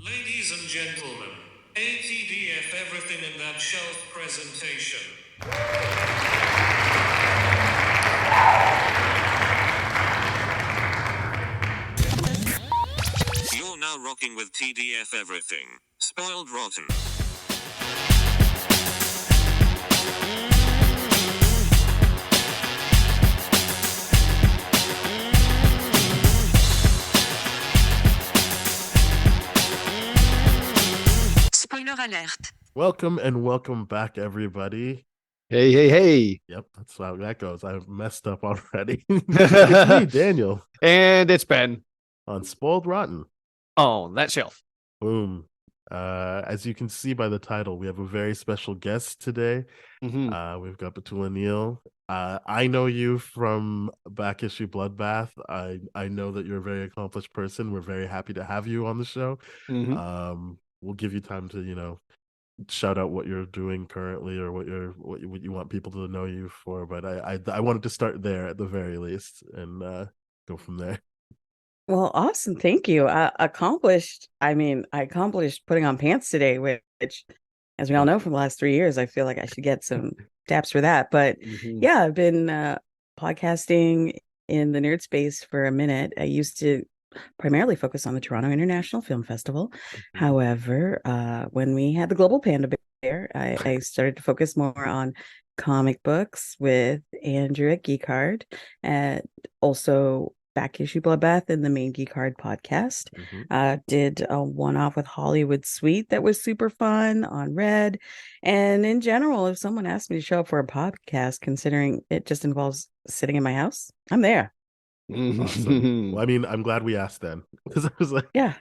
Ladies and gentlemen, ATDF everything in that shelf presentation. You're now rocking with TDF everything. Spoiled rotten. Spoiler alert. Welcome back, everybody. Hey. Yep, that's how that goes. I've messed up already. It's me, Daniel, And it's Ben. on Spoiled Rotten. Oh, that shelf. Boom. As you can see by the title, we have a very special guest today. We've got Petula Neal. I know you from back issue Bloodbath. I know that you're a very accomplished person. We're very happy to have you on the show. We'll give you time to, shout out what you're doing currently or what you want people to know you for. But I wanted to start there at the very least and go from there. Well, awesome. Thank you. I accomplished putting on pants today, which, as we all know from the last 3 years, I feel like I should get some taps for that. But yeah, I've been podcasting in the nerd space for a minute. I used to primarily focus on the Toronto International Film Festival. However, when we had the global panda bear, I started to focus more on comic books with Andrew at Geek Hard, and also back issue Bloodbath and the main Geek Hard podcast. Did a one-off with Hollywood Suite that was super fun on Red. And in general, if someone asked me to show up for a podcast, considering it just involves sitting in my house, I'm there. Awesome. Well, I mean, I'm glad we asked then, because I was like, yeah,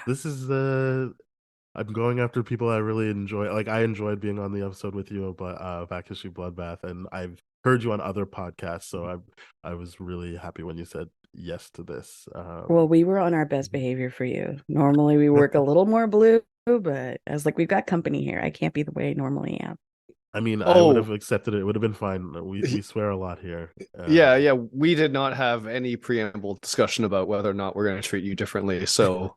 this is I'm going after people I really enjoy. Like, I enjoyed being on the episode with you about back issue Bloodbath, and I've heard you on other podcasts, so I was really happy when you said yes to this. Well, we were on our best behavior for you. Normally we work a little more blue, but I was like, we've got company here. I can't be the way I normally am. I mean, I would have accepted it. It would have been fine. We swear a lot here. Yeah. We did not have any preamble discussion about whether or not we're going to treat you differently. So,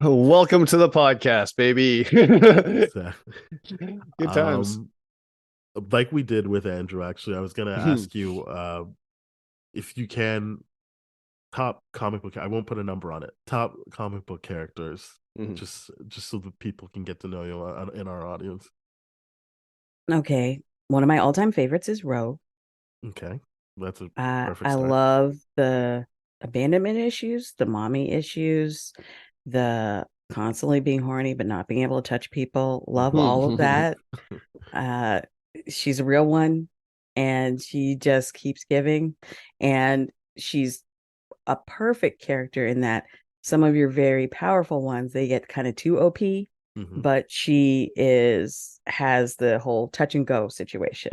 welcome to the podcast, baby. Good times. Like we did with Andrew, actually, I was going to ask you if you can top comic book. I won't put a number on it. Top comic book characters, just so that people can get to know you in our audience. Okay, one of my all-time favorites is Rogue. Okay, that's a perfect I start. love the abandonment issues, the mommy issues, the constantly being horny but not being able to touch people. Love all of that. She's a real one, and she just keeps giving, and she's a perfect character in that some of your very powerful ones, they get kind of too OP. But she has the whole touch and go situation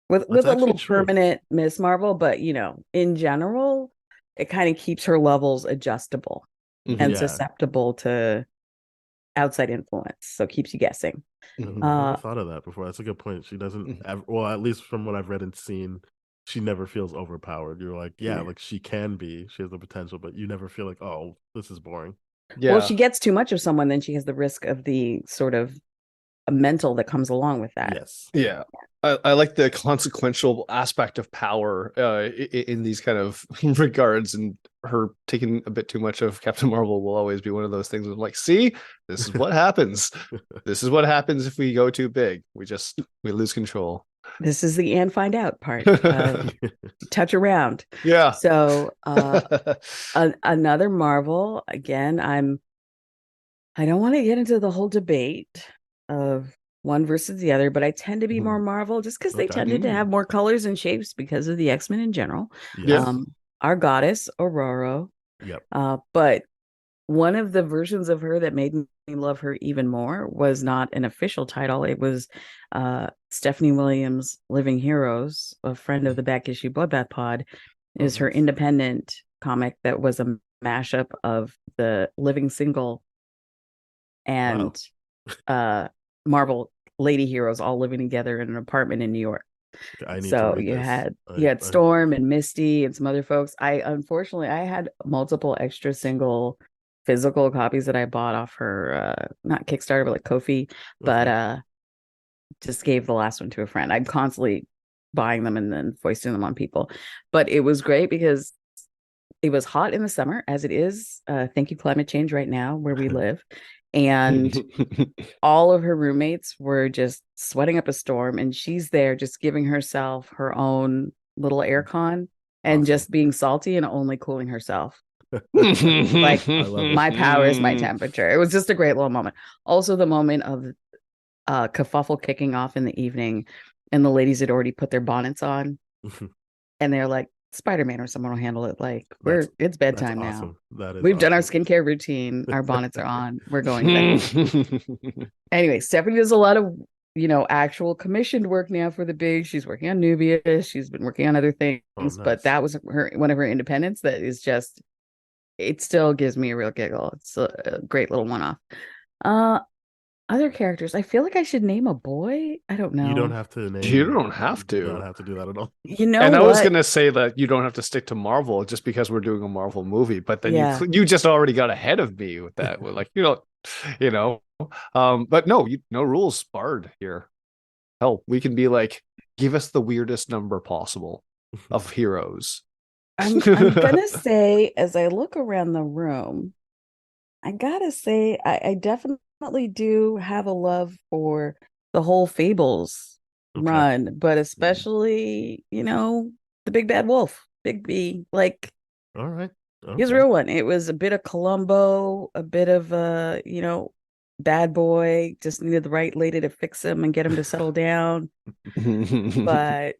with a little permanent Miss Marvel, but in general, it kind of keeps her levels adjustable and susceptible to outside influence, so keeps you guessing. I never thought of that before. That's a good point. She doesn't well, at least from what I've read and seen, she never feels overpowered. You're like, like she can be, she has the potential, but you never feel like, oh, this is boring. Yeah. Well, if she gets too much of someone, then she has the risk of the sort of a mental that comes along with that. Yes. Yeah. I like the consequential aspect of power in these kind of regards, and her taking a bit too much of Captain Marvel will always be one of those things of like, see, this is what happens. This is what happens if we go too big. We lose control. This is the and find out part. Touch around. Yeah. So another Marvel, again, I don't want to get into the whole debate of one versus the other, but I tend to be more Marvel just because they tended to have more colors and shapes because of the X-Men in general. Yes. Our goddess, Aurora. Yep. But one of the versions of her that made me love her even more was not an official title. It was Stephanie Williams' Living Heroes, a friend of the back issue Bloodbath Pod, is her independent comic that was a mashup of the Living Single and Marvel lady heroes all living together in an apartment in New York. So you had Storm and Misty and some other folks. Unfortunately I had multiple extra single physical copies that I bought off her not Kickstarter, but like Ko-fi, but just gave the last one to a friend. I'm constantly buying them and then foisting them on people. But it was great because it was hot in the summer, as it is. Thank you, climate change, right now where we live. And all of her roommates were just sweating up a storm, and she's there just giving herself her own little air con and just being salty and only cooling herself. Like, my power is my temperature. It was just a great little moment. Also, the moment of kerfuffle kicking off in the evening, and the ladies had already put their bonnets on, and they're like, Spider-Man or someone will handle it. Like, it's bedtime now. We've done our skincare routine. Our bonnets are on. We're going to bed. Anyway, Stephanie does a lot of, actual commissioned work now for the big. She's working on Nubius. She's been working on other things, nice. But that was one of her independents that is just, it still gives me a real giggle. It's a great little one-off. Other characters, I feel like I should name a boy. I don't know. You don't have to name. You don't have to. You don't have to do that at all. And I was gonna say that you don't have to stick to Marvel just because we're doing a Marvel movie, but then you just already got ahead of me with that. Like, but no, no rules barred here. Hell, we can be like, give us the weirdest number possible of heroes. I'm gonna say, as I look around the room, I gotta say, I definitely do have a love for the whole Fables run, but especially, the big bad wolf, Big B. Like, all right, he's a real one. It was a bit of Columbo, a bit of bad boy, just needed the right lady to fix him and get him to settle down. But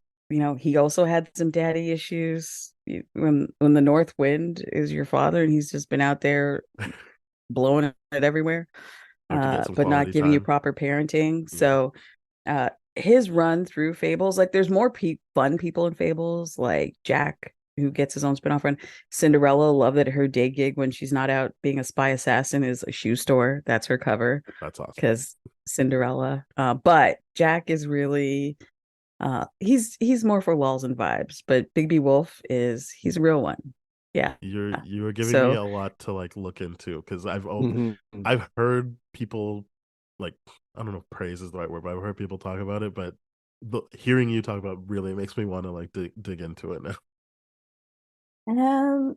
he also had some daddy issues. When the North Wind is your father, and he's just been out there blowing it everywhere, but not giving you proper parenting. So his run through Fables, like, there's more fun people in Fables, like Jack, who gets his own spinoff run. Cinderella, love that her day gig when she's not out being a spy assassin is a shoe store. That's her cover. That's awesome. Because Cinderella. But Jack is really he's more for lulls and vibes, but Big B Wolf he's a real one. Yeah. You are giving me a lot to like look into, because I've heard people, like, I don't know if praise is the right word, but I've heard people talk about it, but hearing you talk about really makes me want to like dig into it now. And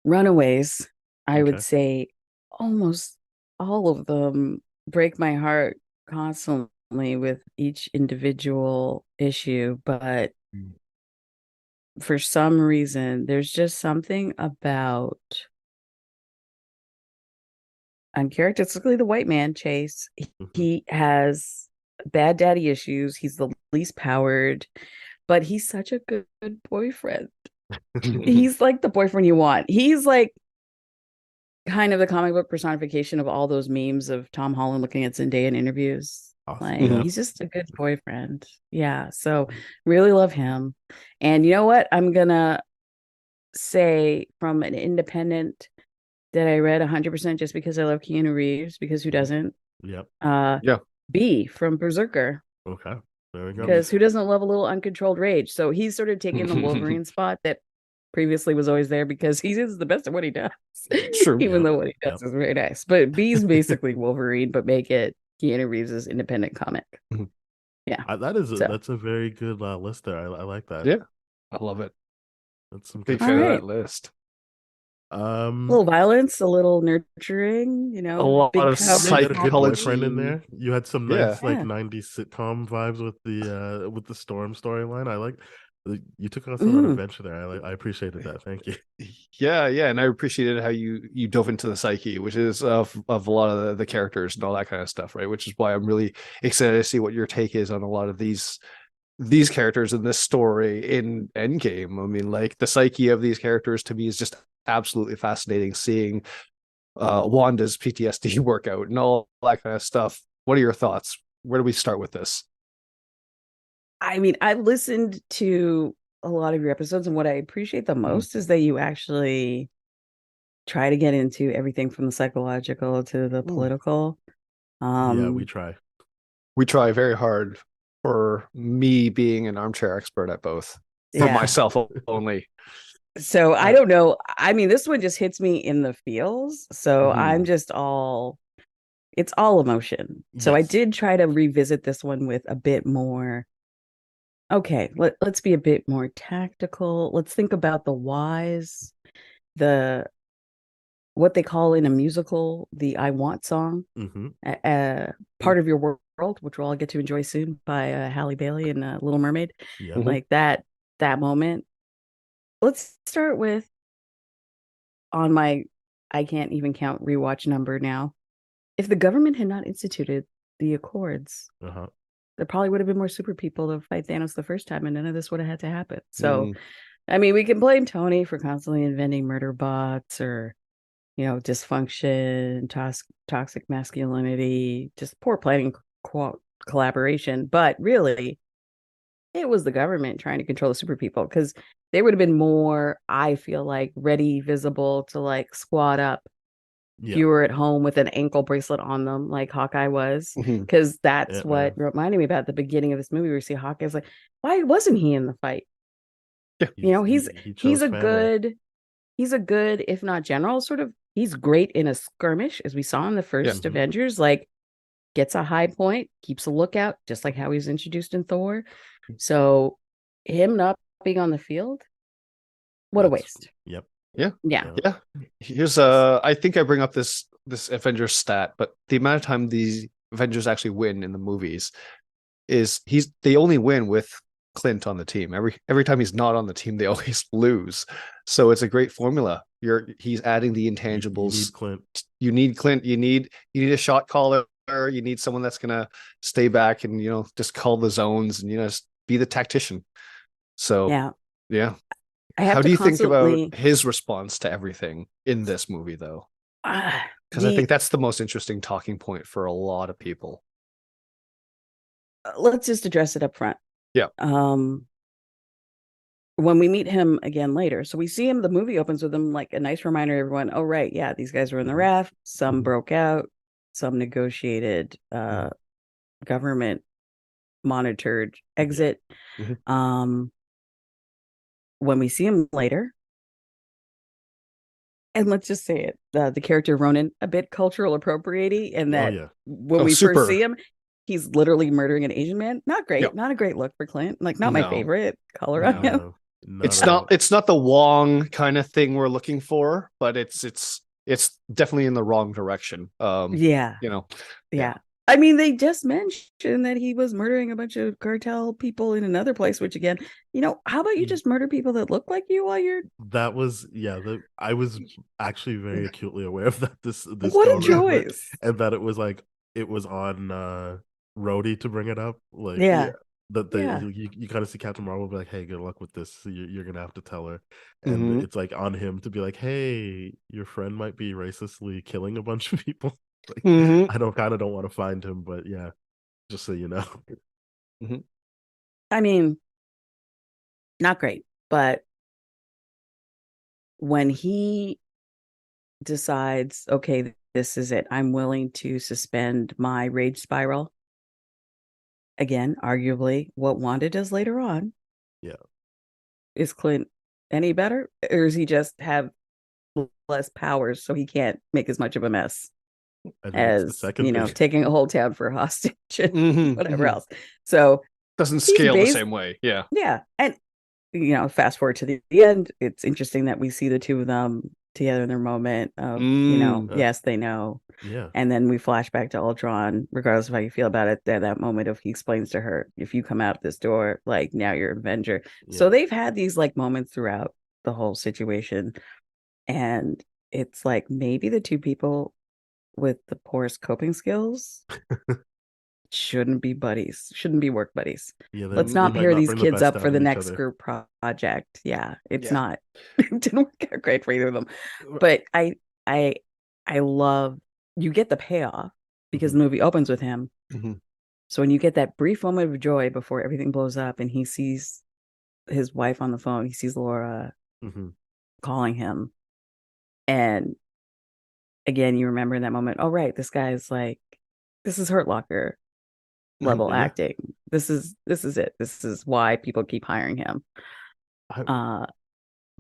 Runaways, I would say almost all of them break my heart constantly with each individual issue, but for some reason, there's just something about uncharacteristically the white man, Chase. He has bad daddy issues. He's the least powered, but he's such a good boyfriend. He's like the boyfriend you want. He's like kind of the comic book personification of all those memes of Tom Holland looking at Zendaya in interviews. Awesome. He's just a good boyfriend. Yeah. So really love him. And you know what? I'm going to say, from an independent that I read 100% just because I love Keanu Reeves, because who doesn't? Yep. B from Berserker. Okay. There we go. Because who doesn't love a little uncontrolled rage? So he's sort of taking the Wolverine spot that previously was always there, because he is the best at what he does. True. Even though what he does is very nice. But B's basically Wolverine, but make it Keanu Reeves' independent comic. Yeah. That's a very good list there. I like that. Yeah. I love it. That's some big fan of that list. A little violence, a little nurturing, a lot of psychology in there. You had some nice 90s sitcom vibes with the Storm storyline. I like. You took us on an adventure there. I appreciated that. Thank you. Yeah, and I appreciated how you dove into the psyche, which is of a lot of the characters and all that kind of stuff, right? Which is why I'm really excited to see what your take is on a lot of these characters in this story in Endgame. I mean, like, the psyche of these characters to me is just absolutely fascinating. Seeing Wanda's PTSD workout and all that kind of stuff. What are your thoughts? Where do we start with this? I mean, I've listened to a lot of your episodes, and what I appreciate the most is that you actually try to get into everything from the psychological to the political. Yeah, we try. We try very hard, for me being an armchair expert at both, for myself only. So I don't know. I mean, this one just hits me in the feels. So I'm just it's all emotion. So I Yes. did try to revisit this one with a bit more. Okay, let's be a bit more tactical. Let's think about the whys, the what they call in a musical the I Want song, Part of Your World, which we'll all get to enjoy soon by Halle Bailey in Little Mermaid. Yeah. Like that moment. Let's start with on my I can't even count rewatch number now. If the government had not instituted the Accords, there probably would have been more super people to fight Thanos the first time, and none of this would have had to happen. So, I mean, we can blame Tony for constantly inventing murder bots or, dysfunction, toxic masculinity, just poor planning, collaboration. But really, it was the government trying to control the super people because they would have been more, I feel like, ready, visible to like squad up. Yeah. You were at home with an ankle bracelet on them, like Hawkeye was, because that's what reminded me about the beginning of this movie. Where you see Hawkeye's like, why wasn't he in the fight? Yeah, he's a good, if not general, sort of. He's great in a skirmish, as we saw in the first Avengers. Like, gets a high point, keeps a lookout, just like how he's introduced in Thor. So, him not being on the field, what a waste. Yep. Yeah. Here's I think I bring up this Avengers stat, but the amount of time these Avengers actually win in the movies is they only win with Clint on the team. Every time he's not on the team, they always lose. So it's a great formula. He's adding the intangibles. You need Clint. You need a shot caller. You need someone that's gonna stay back and just call the zones and just be the tactician. So yeah. How do you think about his response to everything in this movie, though? Because I think that's the most interesting talking point for a lot of people. Let's just address it up front. Yeah. When we meet him again later, so we see him, the movie opens with him like a nice reminder to everyone, oh, right, yeah, these guys were in the raft. Some broke out. Some negotiated government monitored exit. When we see him later, and let's just say it, the character Ronan, a bit cultural appropriating, and that when we first see him, he's literally murdering an Asian man. Not great. Not a great look for Clint. Like, not my favorite color on him. It's not the Wong kind of thing we're looking for, but it's definitely in the wrong direction. Yeah. I mean, they just mentioned that he was murdering a bunch of cartel people in another place, which again, how about you just murder people that look like you while you're... That was, I was actually very acutely aware of that. This what a choice. And that it was on Rhodey to bring it up. Like, you kind of see Captain Marvel be like, hey, good luck with this. You're going to have to tell her. And it's like on him to be like, hey, your friend might be racistly killing a bunch of people. Like, I don't want to find him, but yeah, just so you know. I mean, not great, but when he decides, okay, this is it, I'm willing to suspend my rage spiral. Again, arguably, what Wanda does later on. Yeah. Is Clint any better, or does he just have less powers so he can't make as much of a mess as taking a whole town for a hostage and whatever else? So doesn't scale the same way. And fast forward to the end, it's interesting that we see the two of them together in their moment of yes, they know, and then we flash back to Ultron, regardless of how you feel about it. That moment of he explains to her, if you come out this door, like, now you're an Avenger. So they've had these like moments throughout the whole situation, and it's like maybe the two people with the poorest coping skills shouldn't be work buddies. Let's not pair these kids up for the next group project. It's not. It didn't work out great for either of them. But I love, you get the payoff because the movie opens with him. So when you get that brief moment of joy before everything blows up and he sees his wife on the phone, he sees Laura calling him, and again, you remember in that moment, oh, right, this guy's like, this is Hurt Locker level acting. This is it. This is why people keep hiring him.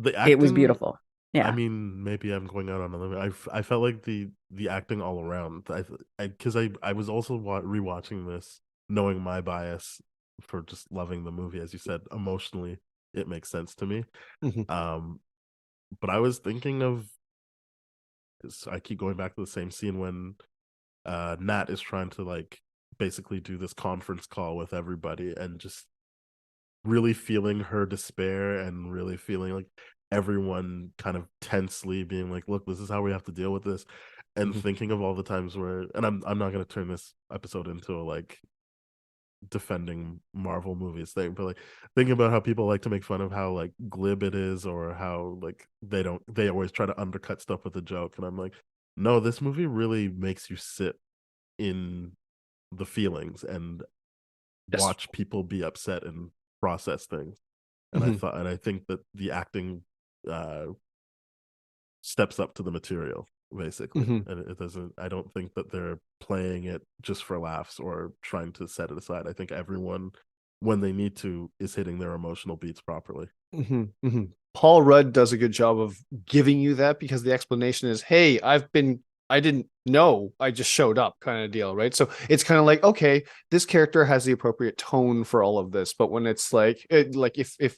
The It was acting, beautiful. I Yeah. mean, maybe I'm going out on a limb. I felt like the acting all around. Because I was also rewatching this, knowing my bias for just loving the movie, as you said, emotionally, it makes sense to me. Mhm. But I was thinking of, I keep going back to the same scene when Nat is trying to like basically do this conference call with everybody and just really feeling her despair and really feeling like everyone kind of tensely being like, look, this is how we have to deal with this. And Mhm. thinking of all the times where, and I'm not going to turn this episode into a like defending Marvel movies thing, but like thinking about how people like to make fun of how like glib it is, or how like they always try to undercut stuff with a joke. And I'm like, no, this movie really makes you sit in the feelings and Yes. watch people be upset and process things. And Mhm. I think that the acting uh steps up to the material basically, Mhm. and it doesn't, I don't think that they're playing it just for laughs or trying to set it aside. I think everyone, when they need to, is hitting their emotional beats properly. Mhm. Mhm. Paul Rudd does a good job of giving you that, because the explanation is, hey, I didn't know, I just showed up, kind of deal, right? So it's kind of like, okay, this character has the appropriate tone for all of this. But when it's like like if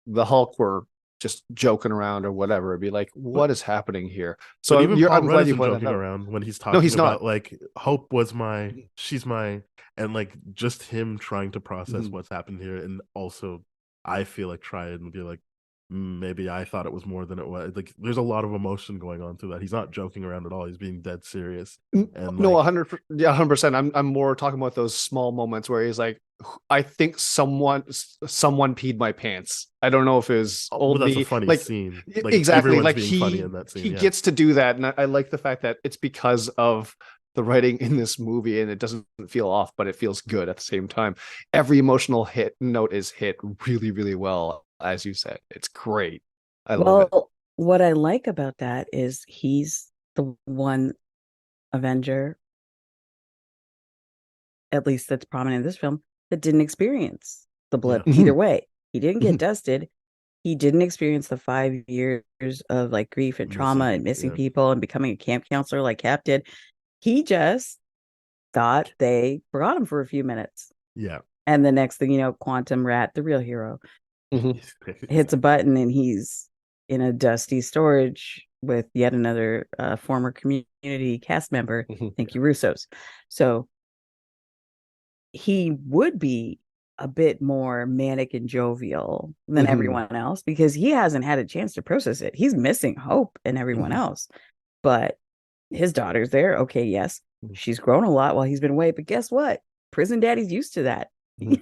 the Hulk were just joking around or whatever, it'd be like, but what is happening here? but So even Paul I'm Rudd glad you isn't pointed that joking out. around when he's No, talking he's not. about like Hope was my, she's my, and like just him trying to process Mhm. what's happened here, and also I feel like try and be like, maybe I thought it was more than it was. Like there's a lot of emotion going on through that. He's not joking around at all. He's being dead serious. And No, like 100, yeah, 100%. I'm more talking about those small moments where he's like, I think someone peed my pants. I don't know if it was but old that's a me. funny Like scene. Like exactly. everyone's Like being funny in that scene. he Yeah. gets to do that, and I like the fact that it's because of the writing in this movie, and it doesn't feel off, but it feels good at the same time. Every emotional hit note is hit really, really well, as you said. It's great. I love it. Well, what I like about that is he's the one Avenger, at least that's prominent in this film, that didn't experience the Yeah. blip either way. He didn't get Mhm. dusted. He didn't experience the 5 years of like grief and Missing trauma and people. missing Yeah. people and becoming a camp counselor like Cap did. He just thought they forgot him for a few minutes. Yeah. And the next thing you know, Quantum Rat, the real hero, Mhm. hits a button and he's in a dusty storage with yet another former community cast member. Mhm. Thank you, Russos. So he would be a bit more manic and jovial than Mhm. everyone else because he hasn't had a chance to process it. He's missing Hope and everyone Mhm. else. But his daughter's there. Okay, yes. Mhm. She's grown a lot while he's been away. But guess what? Prison daddy's used to that.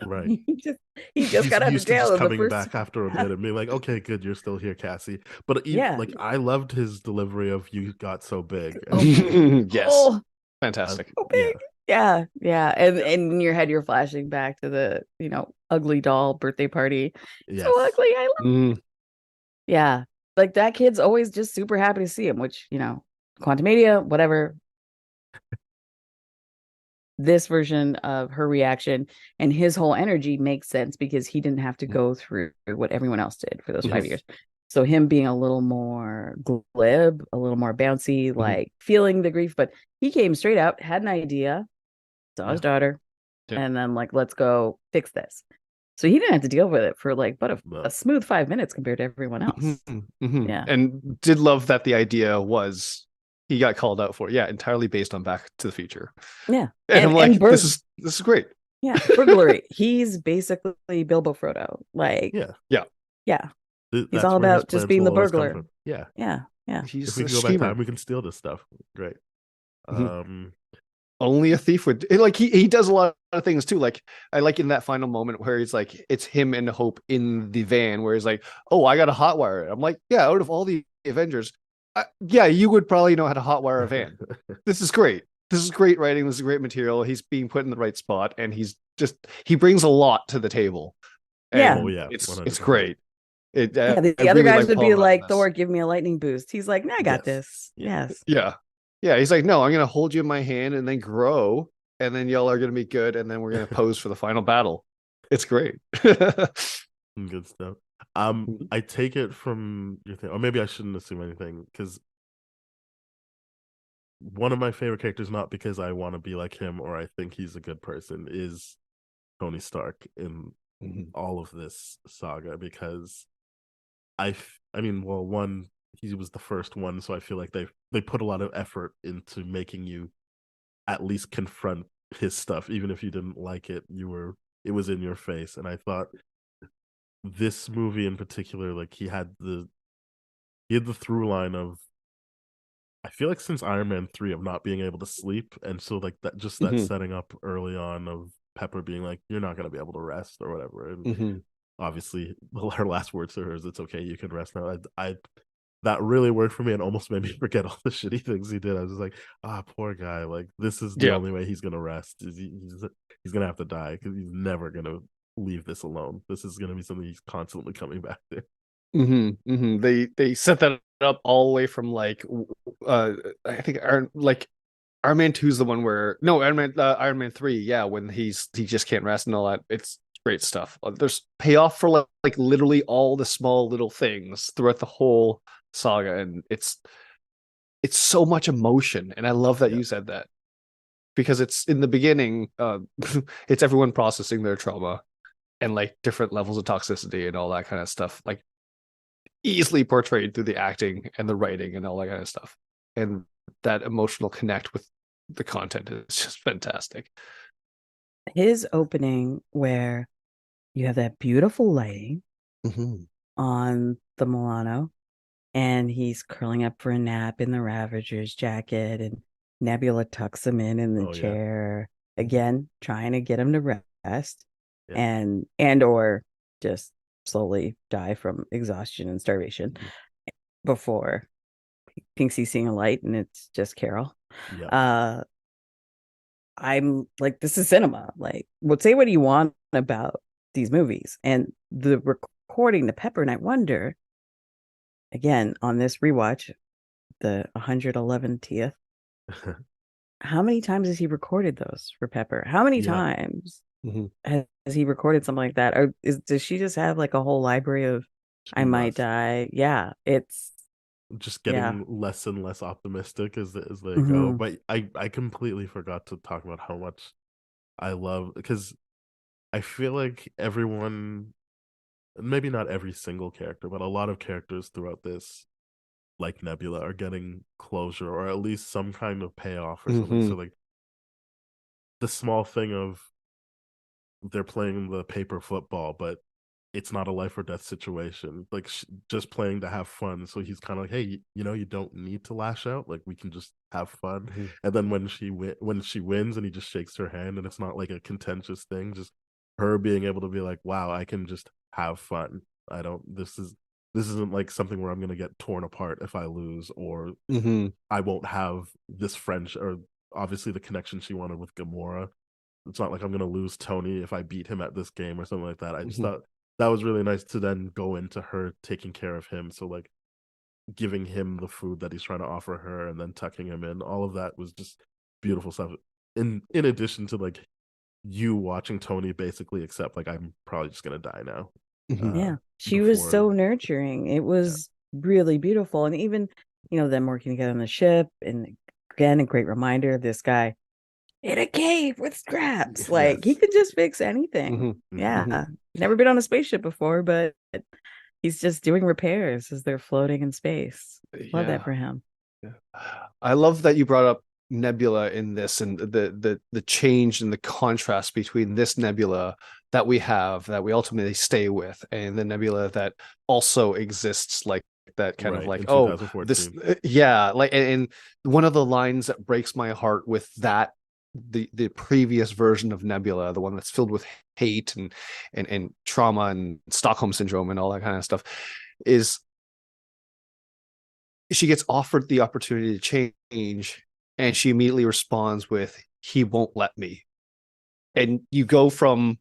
Right. He just He's got out of used to jail just in the coming first. back after a bit and being like, okay, good, you're still here, Cassie. But even Yeah. like I loved his delivery of "you got so big." Oh, Yes. oh, Fantastic. so Yeah. big. Yeah, yeah. And in your head, you're flashing back to the, ugly doll birthday party. So Yes. ugly. I love. Mhm. Yeah. Like that kid's always just super happy to see him, which, Quantum Media, whatever. This version of her reaction and his whole energy makes sense because he didn't have to go through what everyone else did for those 5 years. So him being a little more glib, a little more bouncy, like feeling the grief, but he came straight out, had an idea, saw his daughter, Yeah. and then like, let's go fix this. So he didn't have to deal with it for like but No. a smooth 5 minutes compared to everyone else. Mhm. Mhm. Yeah. And did love that the idea was he got called out for, entirely based on Back to the Future. Yeah. And I'm like, and this is great. yeah, burglary. He's basically Bilbo Frodo. Like, Yeah. yeah. He's That's all where his about just plans being the will always come burglar. from. Yeah. Yeah, yeah. He's If we the can go back schemer. time, we can steal this stuff. Great. Mhm. Only a thief would, like, he does a lot of things too. Like, I like in that final moment where he's like, it's him and Hope in the van, where he's like, oh, I got to hotwire it. I'm like, yeah, out of all the Avengers, yeah, you would probably know how to hotwire a van. This is great. This is great writing. This is great material. He's being put in the right spot, and he brings a lot to the table. Yeah. Oh yeah. It's 100%. great. Yeah, the I other really guys like would Paul be Rudd in like, this. Thor, give me a lightning boost. He's like, nah, I got Yes. this. Yeah. Yes. Yeah. He's like, no, I'm gonna hold you in my hand and then grow, and then y'all are gonna be good, and then we're gonna pose for the final battle. It's great. Good stuff. I take it from your thing, or maybe I shouldn't assume anything, because one of my favorite characters, not because I want to be like him or I think he's a good person, is Tony Stark in all of this saga, because I mean, well, one, he was the first one, so I feel like they put a lot of effort into making you at least confront his stuff, even if you didn't like it. It was in your face, and I thought this movie in particular, like he had the through line of, I feel like since Iron Man 3 of not being able to sleep, and so like that setting up early on of Pepper being like, you're not gonna be able to rest or whatever, and obviously her last words to her is, "It's okay, you can rest now." I that really worked for me and almost made me forget all the shitty things he did. I was just like, poor guy. Like, this is the only way he's gonna rest. He's gonna have to die because he's never gonna leave this alone. This is gonna be something he's constantly coming back to. They set that up all the way from like I think Iron Man 2 is the one where no Iron Man 3, yeah, when he just can't rest and all that. It's great stuff. There's payoff for like literally all the small little things throughout the whole saga, and it's so much emotion, and I love that you said that, because it's in the beginning, it's everyone processing their trauma and like different levels of toxicity and all that kind of stuff, like easily portrayed through the acting and the writing and all that kind of stuff, and that emotional connect with the content is just fantastic. His opening, where you have that beautiful lighting on the Milano, and he's curling up for a nap in the Ravager's jacket, and Nebula tucks him in the chair, again trying to get him to rest, and or just slowly die from exhaustion and starvation before he thinks he's seeing a light, and it's just Carol. I'm like, this is cinema. Like, say what you want about these movies and the recording, the Pepper, and I wonder, again, on this rewatch, the 111th, how many times has he recorded those for Pepper? How many times has he recorded something like that? Or does she just have like a whole library of I might die? Yeah, it's just getting less and less optimistic as they go. But I completely forgot to talk about how much I love, because I feel like everyone, maybe not every single character, but a lot of characters throughout this, like Nebula, are getting closure or at least some kind of payoff or something. So like the small thing of they're playing the paper football, but it's not a life or death situation, like just playing to have fun. So he's kind of like, hey, you don't need to lash out, like we can just have fun. And then when she wins and he just shakes her hand, and it's not like a contentious thing, just her being able to be like, wow, I can just have fun. This isn't like something where I'm gonna get torn apart if I lose, or I won't have this friendship, or obviously the connection she wanted with Gamora. It's not like I'm gonna lose Tony if I beat him at this game or something like that. I just thought that was really nice to then go into her taking care of him. So like giving him the food that he's trying to offer her and then tucking him in. All of that was just beautiful stuff. In addition to like you watching Tony basically accept, like, I'm probably just gonna die now. She was so nurturing. It was really beautiful. And even, them working together on the ship, and again, a great reminder of this guy in a cave with scraps. Like, he could just fix anything. Never been on a spaceship before, but he's just doing repairs as they're floating in space. Love that for him. I love that you brought up Nebula in this, and the change and the contrast between this Nebula that we ultimately stay with, and the Nebula that also exists, like that kind of like, this like, and one of the lines that breaks my heart with that, the previous version of Nebula, the one that's filled with hate and trauma and Stockholm syndrome and all that kind of stuff, is she gets offered the opportunity to change, and she immediately responds with, "He won't let me." And you go from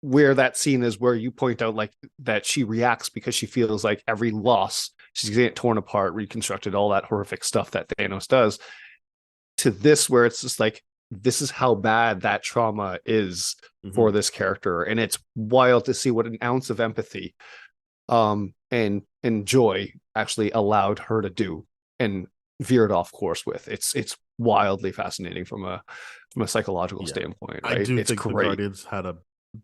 where that scene is, where you point out like that she reacts because she feels like every loss, she's gonna get torn apart, reconstructed, all that horrific stuff that Thanos does, to this where it's just like, this is how bad that trauma is for this character. And it's wild to see what an ounce of empathy and Joy actually allowed her to do and veered off course with. It's wildly fascinating from a psychological Yeah. standpoint, I right? do It's think the great. Guardians had a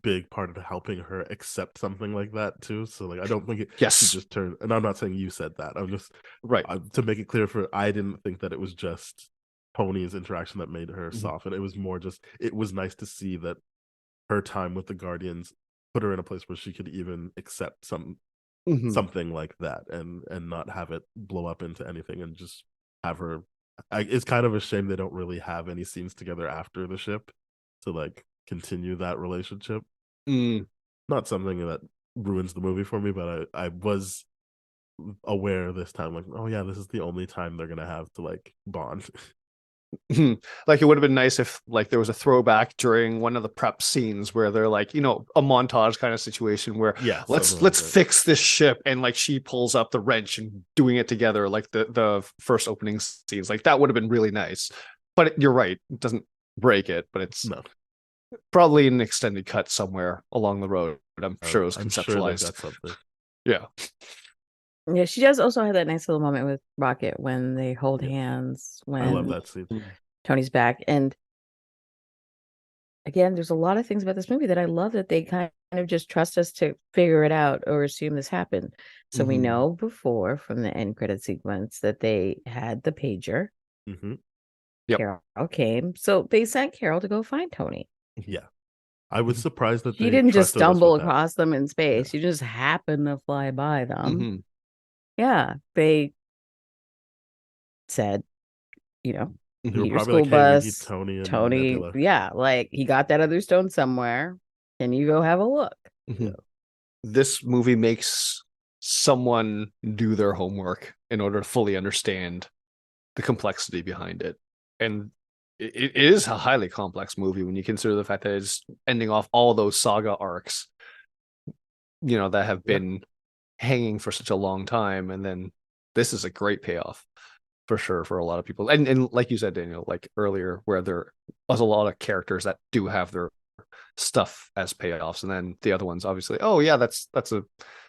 big part in helping her accept something like that too. So like I don't think she Yes, just turned, and I'm not saying you said that. I'm just right. to make it clear I didn't think that it was just Tony's interaction that made her Mhm. soften. It was more just it was nice to see that her time with the Guardians put her in a place where she could even accept Mhm. something like that and not have it blow up into anything and just have her. It's kind of a shame they don't really have any scenes together after the ship to like continue that relationship. Mm. Not something that ruins the movie for me, but I was aware this time, like, oh yeah, this is the only time they're gonna have to like bond. Like it would have been nice if like there was a throwback during one of the prep scenes where they're like, you know, a montage kind of situation where Yeah, let's fix this ship, and like she pulls up the wrench and doing it together like the first opening scenes. Like that would have been really nice. But you're right, it doesn't break it, but it's No, probably an extended cut somewhere along the road. I'm sure it was I'm sure they've conceptualized. got something. Yeah. Yeah, she does also have that nice little moment with Rocket when they hold Yeah. hands I love when that scene. Tony's back. And again, there's a lot of things about this movie that I love, that they kind of just trust us to figure it out or assume this happened. So we Mhm. know before from the end credit sequence that they had the pager. Mm-hmm. Yep. Carol came. So they sent Carol to go find Tony. Yeah, I was surprised that She they didn't just trusted us stumble with that. across them in space. Yeah. She just happened to fly by them. Mhm. Yeah, they said, you know, They were your probably school like, "Hey, we need bus, Tony and Tony. Nebula." Yeah, like he got that other stone somewhere. Can you go have a look? Mhm. This movie makes someone do their homework in order to fully understand the complexity behind it. And it is a highly complex movie when you consider the fact that it's ending off all those saga arcs, you know, that have been hanging for such a long time. And then this is a great payoff for sure for a lot of people. And like you said, Daniel, like earlier, where there was a lot of characters that do have their stuff as payoffs, and then the other ones obviously, oh yeah, that's a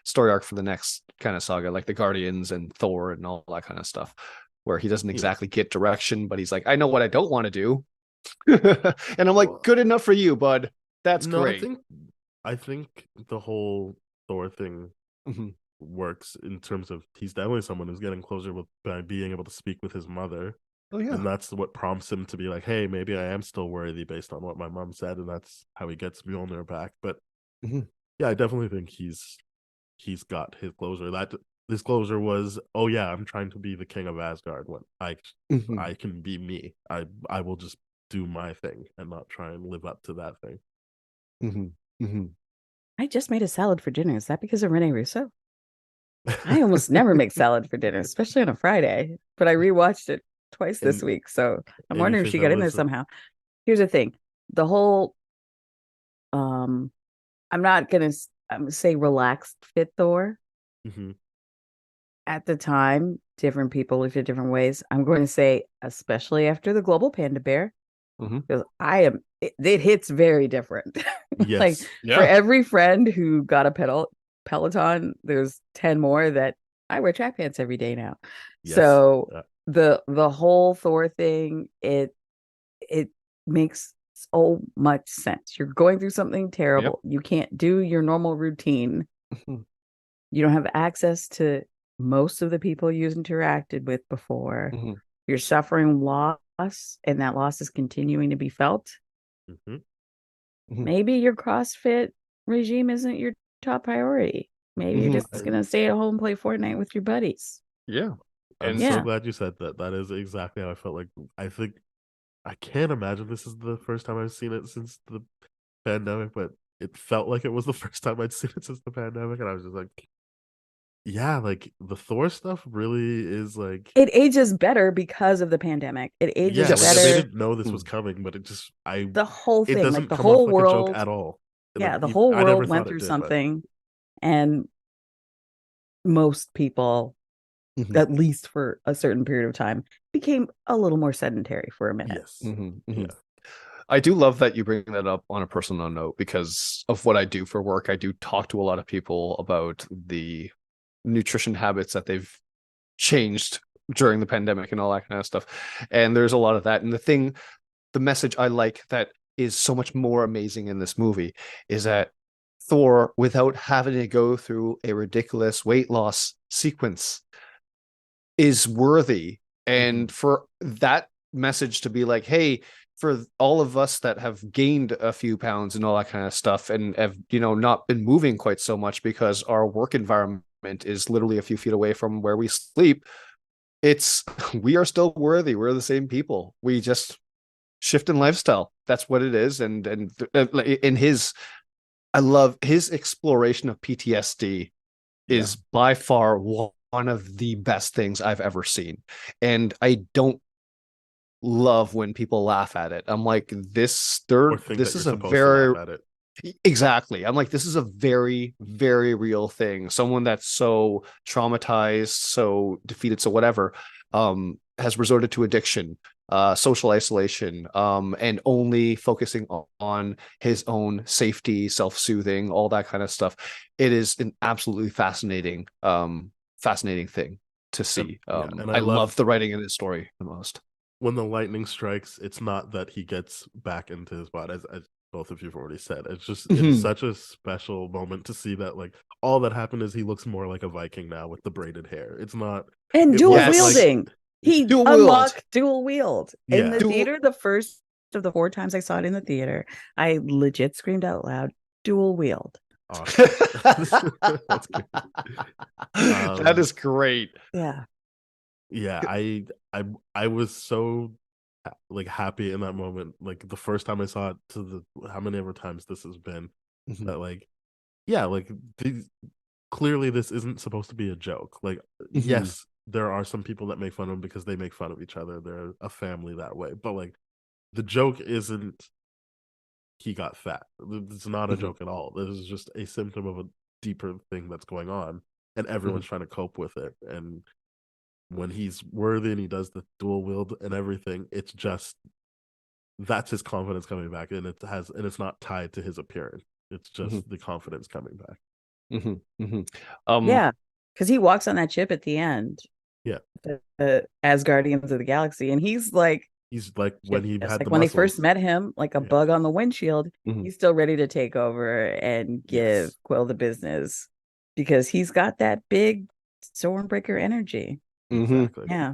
story arc for the next kind of saga, like the Guardians and Thor and all that kind of stuff, where he doesn't exactly get direction, but he's like, I know what I don't want to do. And I'm like, Well, good enough for you, bud. That's no, great. I think the whole Thor thing Mhm. works in terms of he's definitely someone who's getting closer with by being able to speak with his mother. Oh yeah. And that's what prompts him to be like, hey, maybe I am still worthy based on what my mom said, and that's how he gets Mjolnir back. But Mhm. yeah, I definitely think he's got his closure. That his closure was, oh yeah, I'm trying to be the king of Asgard when Mhm. I can be me. I will just do my thing and not try and live up to that thing. Mhm. Mhm. I just made a salad for dinner. Is that because of Rene Russo? I almost never make salad for dinner, especially on a Friday. But I rewatched it twice this and week, so I'm and you wondering if think she that got in there was somehow. Here's the thing: the whole um, I'm not gonna say relaxed fit Thor. mhm. At the time, different people looked at different ways. I'm going to say, especially after the global panda bear, Mhm. because it hits very different. Like Yes. for Yeah. every friend who got a Peloton, there's 10 more that I wear track pants every day now. Yes. So the whole Thor thing, it makes so much sense. You're going through something terrible. You can't do your normal routine. Mhm. You don't have access to most of the people you've interacted with before. Mhm. You're suffering loss, and that loss is continuing to be felt. Mhm. Mhm. Maybe your CrossFit regime isn't your top priority. Maybe you're Mhm. just gonna stay at home and play Fortnite with your buddies. Yeah. I'm And so Yeah. glad you said that. That is exactly how I felt. Like I think I can't imagine this is the first time I've seen it since the pandemic, but it felt like it was the first time I'd seen it since the pandemic, and I was just like, yeah, like the Thor stuff really is like, It ages better because of the pandemic. It ages yeah, like they better. didn't know this was Mhm. coming, but it just The whole it thing, like doesn't the come off whole like a joke world, at all. Like yeah, the whole I never world went thought it through did, but something, and most people, Mhm. at least for a certain period of time, became a little more sedentary for a minute. yes, Mhm. Mhm. yeah, I do love that you bring that up on a personal note because of what I do for work. I do talk to a lot of people about the nutrition habits that they've changed during the pandemic and all that kind of stuff. And there's a lot of that. And the message I like that is so much more amazing in this movie is that Thor, without having to go through a ridiculous weight loss sequence, is worthy. And for that message to be like, hey, for all of us that have gained a few pounds and all that kind of stuff and have, not been moving quite so much because our work environment is literally a few feet away from where we sleep, we are still worthy. We're the same people. We just shift in lifestyle. That's what it is. And in I love his exploration of PTSD is by far one of the best things I've ever seen. And I don't love when people laugh at it. I'm like, this is a very exactly. I'm like, this is a very, very real thing. Someone that's so traumatized, so defeated, so whatever, has resorted to addiction, social isolation, and only focusing on his own safety, self-soothing, all that kind of stuff. It is an absolutely fascinating thing to see. And I love the writing in this story the most. When the lightning strikes, it's not that he gets back into his body, as both of you've already said. It's just it's such a special moment to see that, like, all that happened is he looks more like a Viking now with the braided hair. It's not and dual wielding. He unlocked dual wield in the theater. The first of the 4 times I saw it in the theater, I legit screamed out loud, "Dual wield!" Awesome. That's good. That is great. Yeah, I was so like happy in that moment. Like the first time I saw it, to the how many ever times this has been, that like, yeah, like clearly this isn't supposed to be a joke. Like, yes, there are some people that make fun of him because they make fun of each other. They're a family that way. But like, the joke isn't he got fat. It's not a joke at all. This is just a symptom of a deeper thing that's going on, and everyone's trying to cope with it. And when he's worthy and he does the dual wield and everything, it's just that's his confidence coming back, and it's not tied to his appearance. It's just the confidence coming back. Yeah, because he walks on that ship at the end. Yeah, as Guardians of the Galaxy, and he's like when he had when they first met him, like a bug on the windshield. He's still ready to take over and give Quill the business because he's got that big Stormbreaker energy. Exactly. Yeah.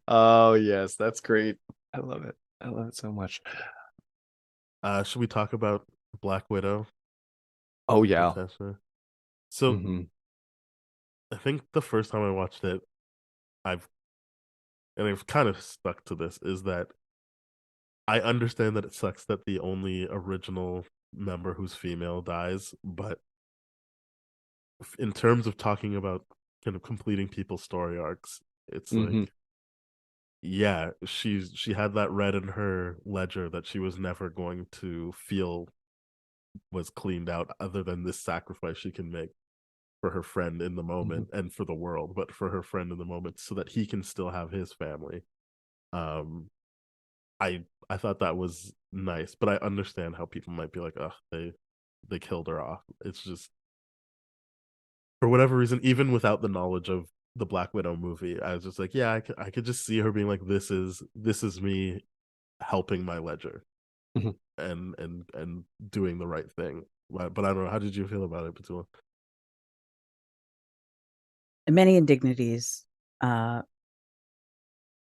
Oh yes, that's great. I love it. I love it so much. Should we talk about Black Widow? Oh yeah. So I think the first time I watched it, I've kind of stuck to this, is that I understand that it sucks that the only original member who's female dies, but in terms of talking about kind of completing people's story arcs, it's like, yeah, she had that red in her ledger that she was never going to feel was cleaned out, other than this sacrifice she can make for her friend in the moment and for the world, but for her friend in the moment, so that he can still have his family. I thought that was nice, but I understand how people might be like, oh, they killed her off. It's just, for whatever reason, even without the knowledge of the Black Widow movie, I was just like, yeah, I could just see her being like, this is me helping my ledger and doing the right thing. But I don't know, how did you feel about it, Petula? Many indignities.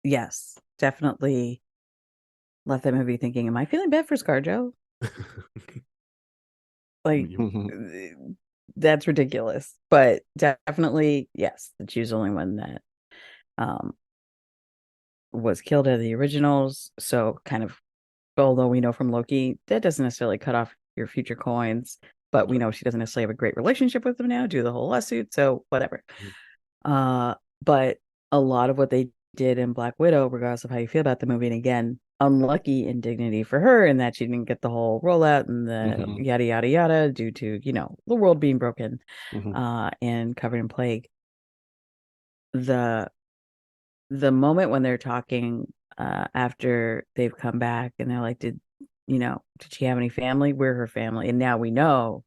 Yes, definitely left that movie thinking, am I feeling bad for ScarJo? Like, that's ridiculous. But definitely, yes, that she was the only one that was killed out of the originals. So kind of, although we know from Loki, that doesn't necessarily cut off your future coins, but we know she doesn't necessarily have a great relationship with them now, due to the whole lawsuit. So whatever. But a lot of what they did in Black Widow, regardless of how you feel about the movie, and again, unlucky indignity for her in that she didn't get the whole rollout and the yada yada yada due to, the world being broken and covered in plague. The moment when they're talking after they've come back, and they're like, did she have any family? We're her family. And now we know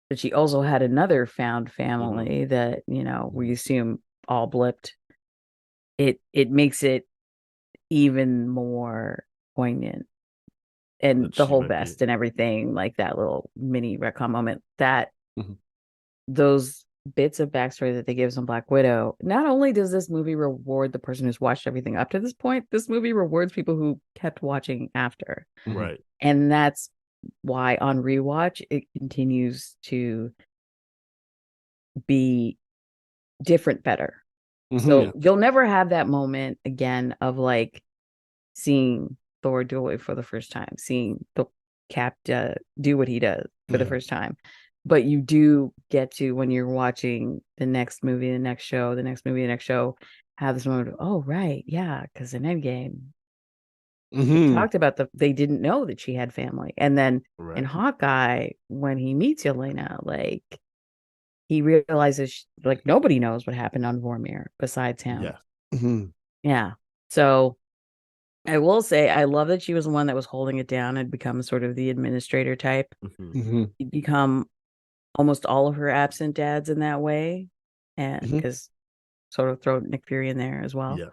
that she also had another found family that, we assume all blipped. It makes it even more poignant. And That the she whole might be. vest and everything, like that little mini retcon moment, that Mhm. those bits of backstory that they give us on Black Widow, not only does this movie reward the person who's watched everything up to this point, this movie rewards people who kept watching after. Right. And that's why on rewatch, it continues to be different, better. So Yeah. you'll never have that moment again of like seeing Thor do it for the first time, seeing the Cap do what he does for the first time. But you do get to, when you're watching the next movie, the next show, the next movie, the next show, have this moment of, oh, right, yeah, because in Endgame, they talked about they didn't know that she had family. And then in Hawkeye, when he meets Yelena, like, he realizes like nobody knows what happened on Vormir besides him. Yeah. Yeah. So I will say, I love that she was the one that was holding it down and become sort of the administrator type. You become almost all of her absent dads in that way. And because sort of throw Nick Fury in there as well. Yeah.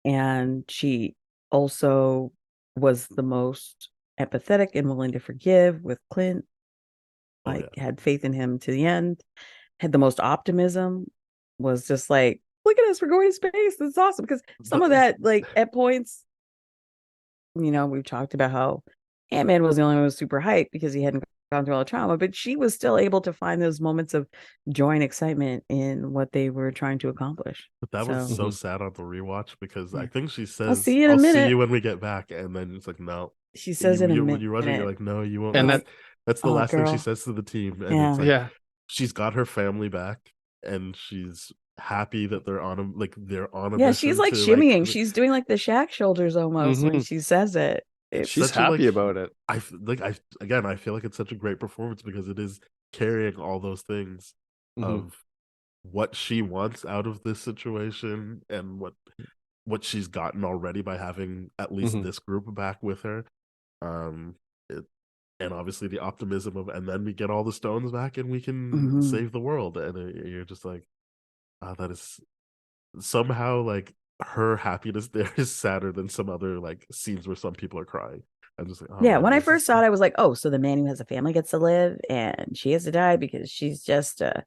And she also was the most empathetic and willing to forgive with Clint. Had faith in him to the end. Had the most optimism. Was just like, look at us, we're going to space. This is awesome. Because some of that, like, at points, we've talked about how Ant-Man was the only one who was super hyped because he hadn't gone through all the trauma, but she was still able to find those moments of joy and excitement in what they were trying to accomplish. But that was so sad on the rewatch, because I think she says, I'll see you in a minute. See you when we get back. And then it's like, no. She says in a minute. When you watch it, you're like, no, you won't. And that's the last thing she says to the team. And it's like, she's got her family back, and she's happy that they're on a yeah, mission. She's like shimmying. She's doing like the Shaq shoulders almost when she says it. She's happy about it. I feel like it's such a great performance, because it is carrying all those things of what she wants out of this situation, and what she's gotten already by having at least this group back with her. And obviously the optimism of, and then we get all the stones back and we can save the world. And you're just like, that is somehow, like, her happiness there is sadder than some other like scenes where some people are crying. I'm just like, yeah. When I first saw it, I was like, oh, so the man who has a family gets to live and she has to die because she's just a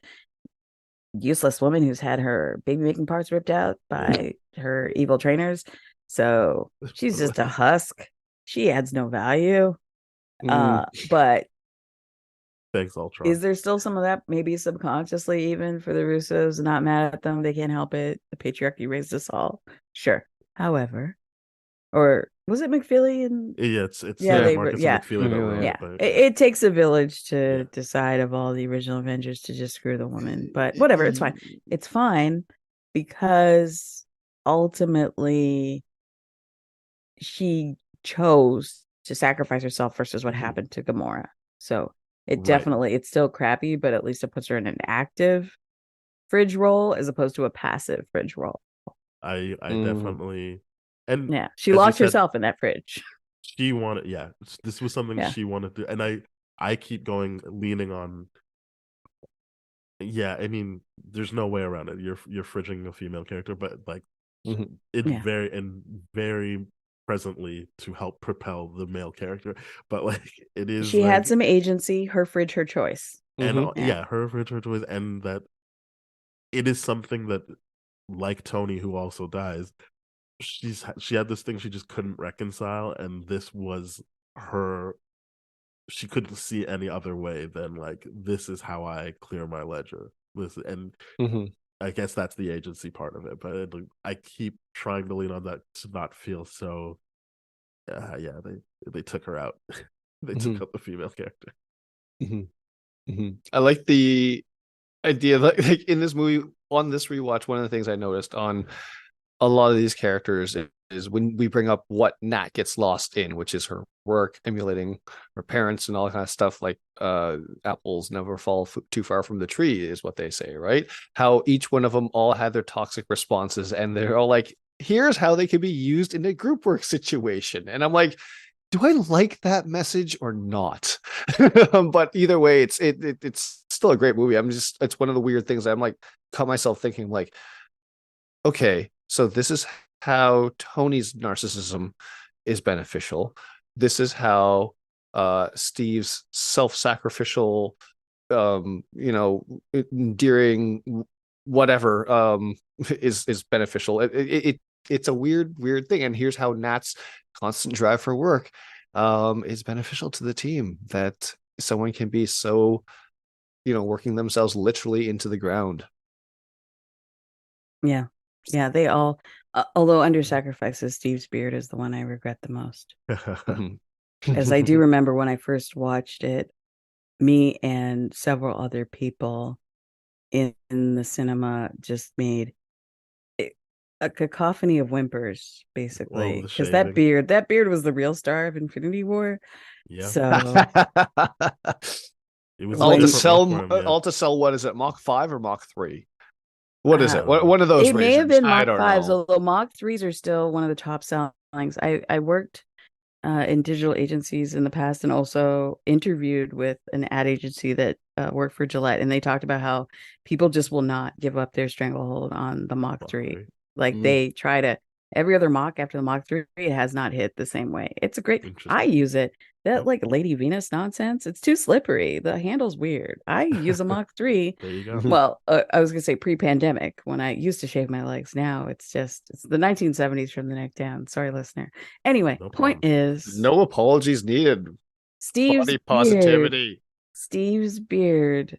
useless woman who's had her baby making parts ripped out by her evil trainers. So she's just a husk. She adds no value. But thanks, Ultron. Is there still some of that, maybe subconsciously, even for the Russos? Not mad at them, they can't help it. The patriarchy raised us all. Sure. However, or was it McFeely? And it's Marcus and McFeely that wrote it, but it takes a village to decide of all the original Avengers to just screw the woman. But whatever, it's fine. It's fine because ultimately she chose to sacrifice herself versus what happened to Gamora. So it definitely, it's still crappy, but at least it puts her in an active fridge role as opposed to a passive fridge role. I definitely, and she locked herself in that fridge. She wanted, this was something she wanted to, and I keep leaning on. Yeah, I mean, there's no way around it. You're fridging a female character, but like very presently to help propel the male character, but like it is. She had some agency. Her fridge, her choice, and her fridge, her choice, and that it is something that, like Tony, who also dies, she had this thing she just couldn't reconcile, and this was her. She couldn't see any other way than like, this is how I clear my ledger. I guess that's the agency part of it, but I keep trying to lean on that to not feel so. They took her out. They took out the female character. I like the idea that, like, in this movie, on this rewatch, one of the things I noticed on a lot of these characters is when we bring up what Nat gets lost in, which is her work, emulating her parents and all that kind of stuff, like apples never fall too far from the tree is what they say, right? How each one of them all had their toxic responses, and they're all like here's how they can be used in a group work situation. And I'm like, do I like that message or not? But either way, it's still a great movie. It's one of the weird things I'm like, caught myself thinking like, okay, so this is how Tony's narcissism is beneficial. This is how Steve's self-sacrificial, endearing whatever is beneficial. It's a weird thing. And here's how Nat's constant drive for work is beneficial to the team, that someone can be so, working themselves literally into the ground. Yeah. Yeah. They all, although under sacrifices, Steve's beard is the one I regret the most. As I do remember when I first watched it, me and several other people in the cinema just made a cacophony of whimpers, basically, because that beard was the real star of Infinity War. Yeah. So it was all a to different sell, look for him, yeah. all to sell. What is it, Mach 5 or Mach 3? What is it? One of those it may have razors. been I Mach don't 5s, know. although Mach 3s are still one of the top sellings. I worked in digital agencies in the past and also interviewed with an ad agency that worked for Gillette, and they talked about how people just will not give up their stranglehold on the Mach 3. Like they try to, every other Mach after the Mach 3, it has not hit the same way. It's a great, I use it. That like Lady Venus nonsense, it's too slippery. The handle's weird. I use a Mach 3. There you go. Well, I was gonna say pre-pandemic when I used to shave my legs. Now it's the 1970s from the neck down. Sorry, listener. Anyway, No point problem. is, No apologies needed. Steve's Body positivity. Steve's beard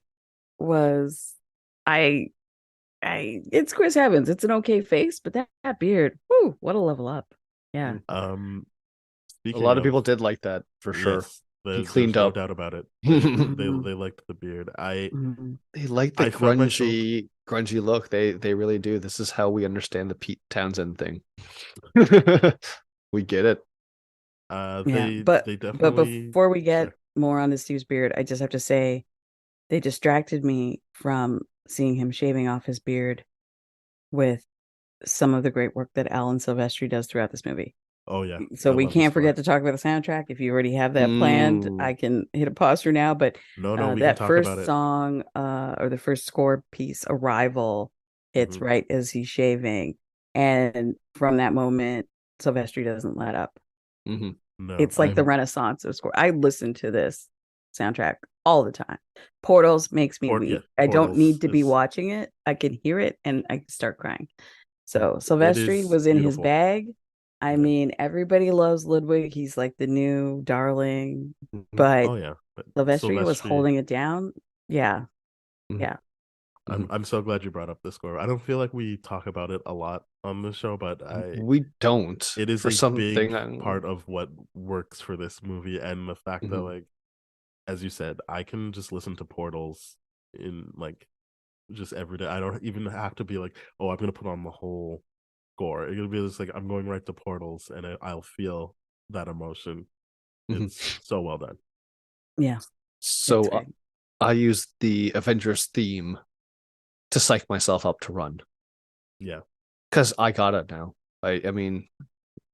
was, it's Chris Evans. It's an okay face, but that beard, whoo, what a level up. Yeah. A lot of people did like that for sure. He cleaned no up. doubt about it. They liked the beard. They like the grungy look. They really do. This is how we understand the Pete Townsend thing. We get it. They definitely. But before we get more on the Steve's beard, I just have to say they distracted me from seeing him shaving off his beard with some of the great work that Alan Silvestri does throughout this movie. Oh yeah. So we can't forget to talk about the soundtrack. If you already have that planned, I can hit a pause for now. But no, we that can talk first about it. song, or the first score piece, "Arrival," hits right as he's shaving, and from that moment, Silvestri doesn't let up. No, it's like the renaissance of score. I listen to this soundtrack all the time. Portals makes me weep. I don't need to be watching it. I can hear it and I start crying. So Silvestri was in his bag. I mean, everybody loves Ludwig. He's like the new darling, but Silvestri was holding it down. Yeah. Yeah. I'm so glad you brought up the score. I don't feel like we talk about it a lot on the show, but we don't. It is a big part of what works for this movie, and the fact that, like, as you said, I can just listen to Portals in like just every day. I don't even have to be like, oh, I'm gonna put on the whole score. It'll be just like I'm going right to Portals, and I'll feel that emotion. It's so well done. Yeah. So I use the Avengers theme to psych myself up to run. Yeah. Because I got it now. I mean,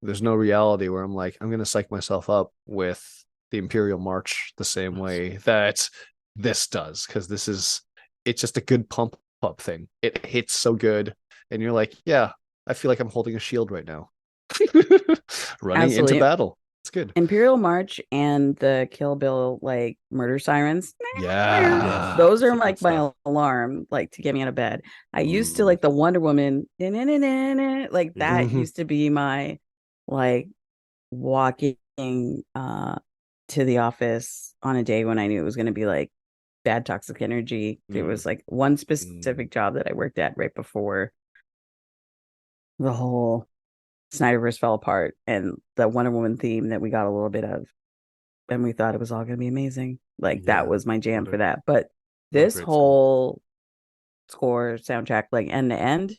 there's no reality where I'm like, I'm going to psych myself up with the Imperial March the same way that this does. Because it's just a good pump up thing. It hits so good. And you're like, yeah, I feel like I'm holding a shield right now. Running into battle. It's good. Imperial March and the Kill Bill like murder sirens. Yeah. Those are like my alarm, like to get me out of bed. I used to like the Wonder Woman, like that used to be my like walking to the office on a day when I knew it was going to be like bad toxic energy. There was like one specific job that I worked at right before the whole Snyderverse fell apart, and the Wonder Woman theme that we got a little bit of, and we thought it was all going to be amazing. Like that was my jam for that. But this whole score soundtrack, like end to end,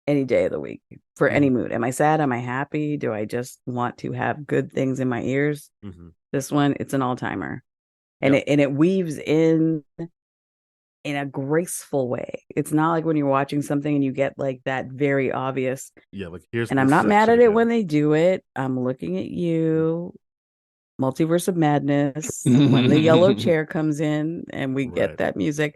any day of the week for any mood. Am I sad? Am I happy? Do I just want to have good things in my ears? This one, it's an all timer, and it weaves in in a graceful way. It's not like when you're watching something and you get like that very obvious. Yeah, like here's And I'm this not mad section at it again. when they do it. I'm looking at you, Multiverse of Madness, when the yellow chair comes in and we get Right. that music.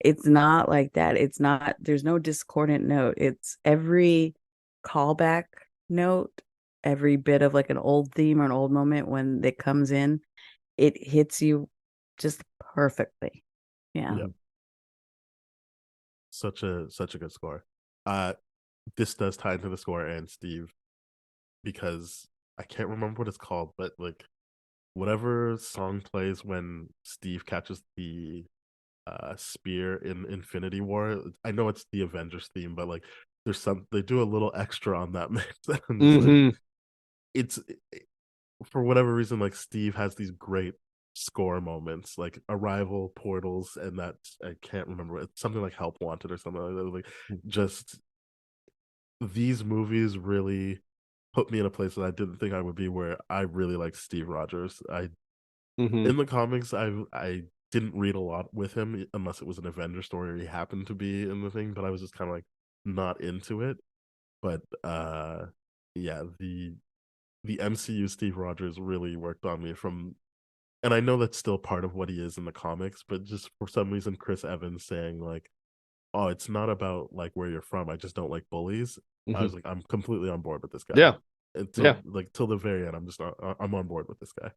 It's not like that. It's not, there's no discordant note. It's every callback note, every bit of like an old theme or an old moment when it comes in, it hits you just perfectly. Yeah. Yeah. Such a good score. This does tie into the score and Steve, because I can't remember what it's called, but like whatever song plays when Steve catches the spear in Infinity War. I know it's the Avengers theme, but like there's some they do a little extra on that mix. And it's for whatever reason, like Steve has these great score moments, like Arrival, Portals, and that I can't remember. It's something like Help Wanted or something like that. Like just these movies really put me in a place that I didn't think I would be, where I really like Steve Rogers. In the comics, I didn't read a lot with him unless it was an Avenger story or he happened to be in the thing, but I was just kind of like not into it. But yeah, the MCU Steve Rogers really worked on me from, and I know that's still part of what he is in the comics, but just for some reason Chris Evans saying like, oh, it's not about like where you're from, I just don't like bullies. I was like, I'm completely on board with this guy. Yeah. Until like till the very end, I'm on board with this guy.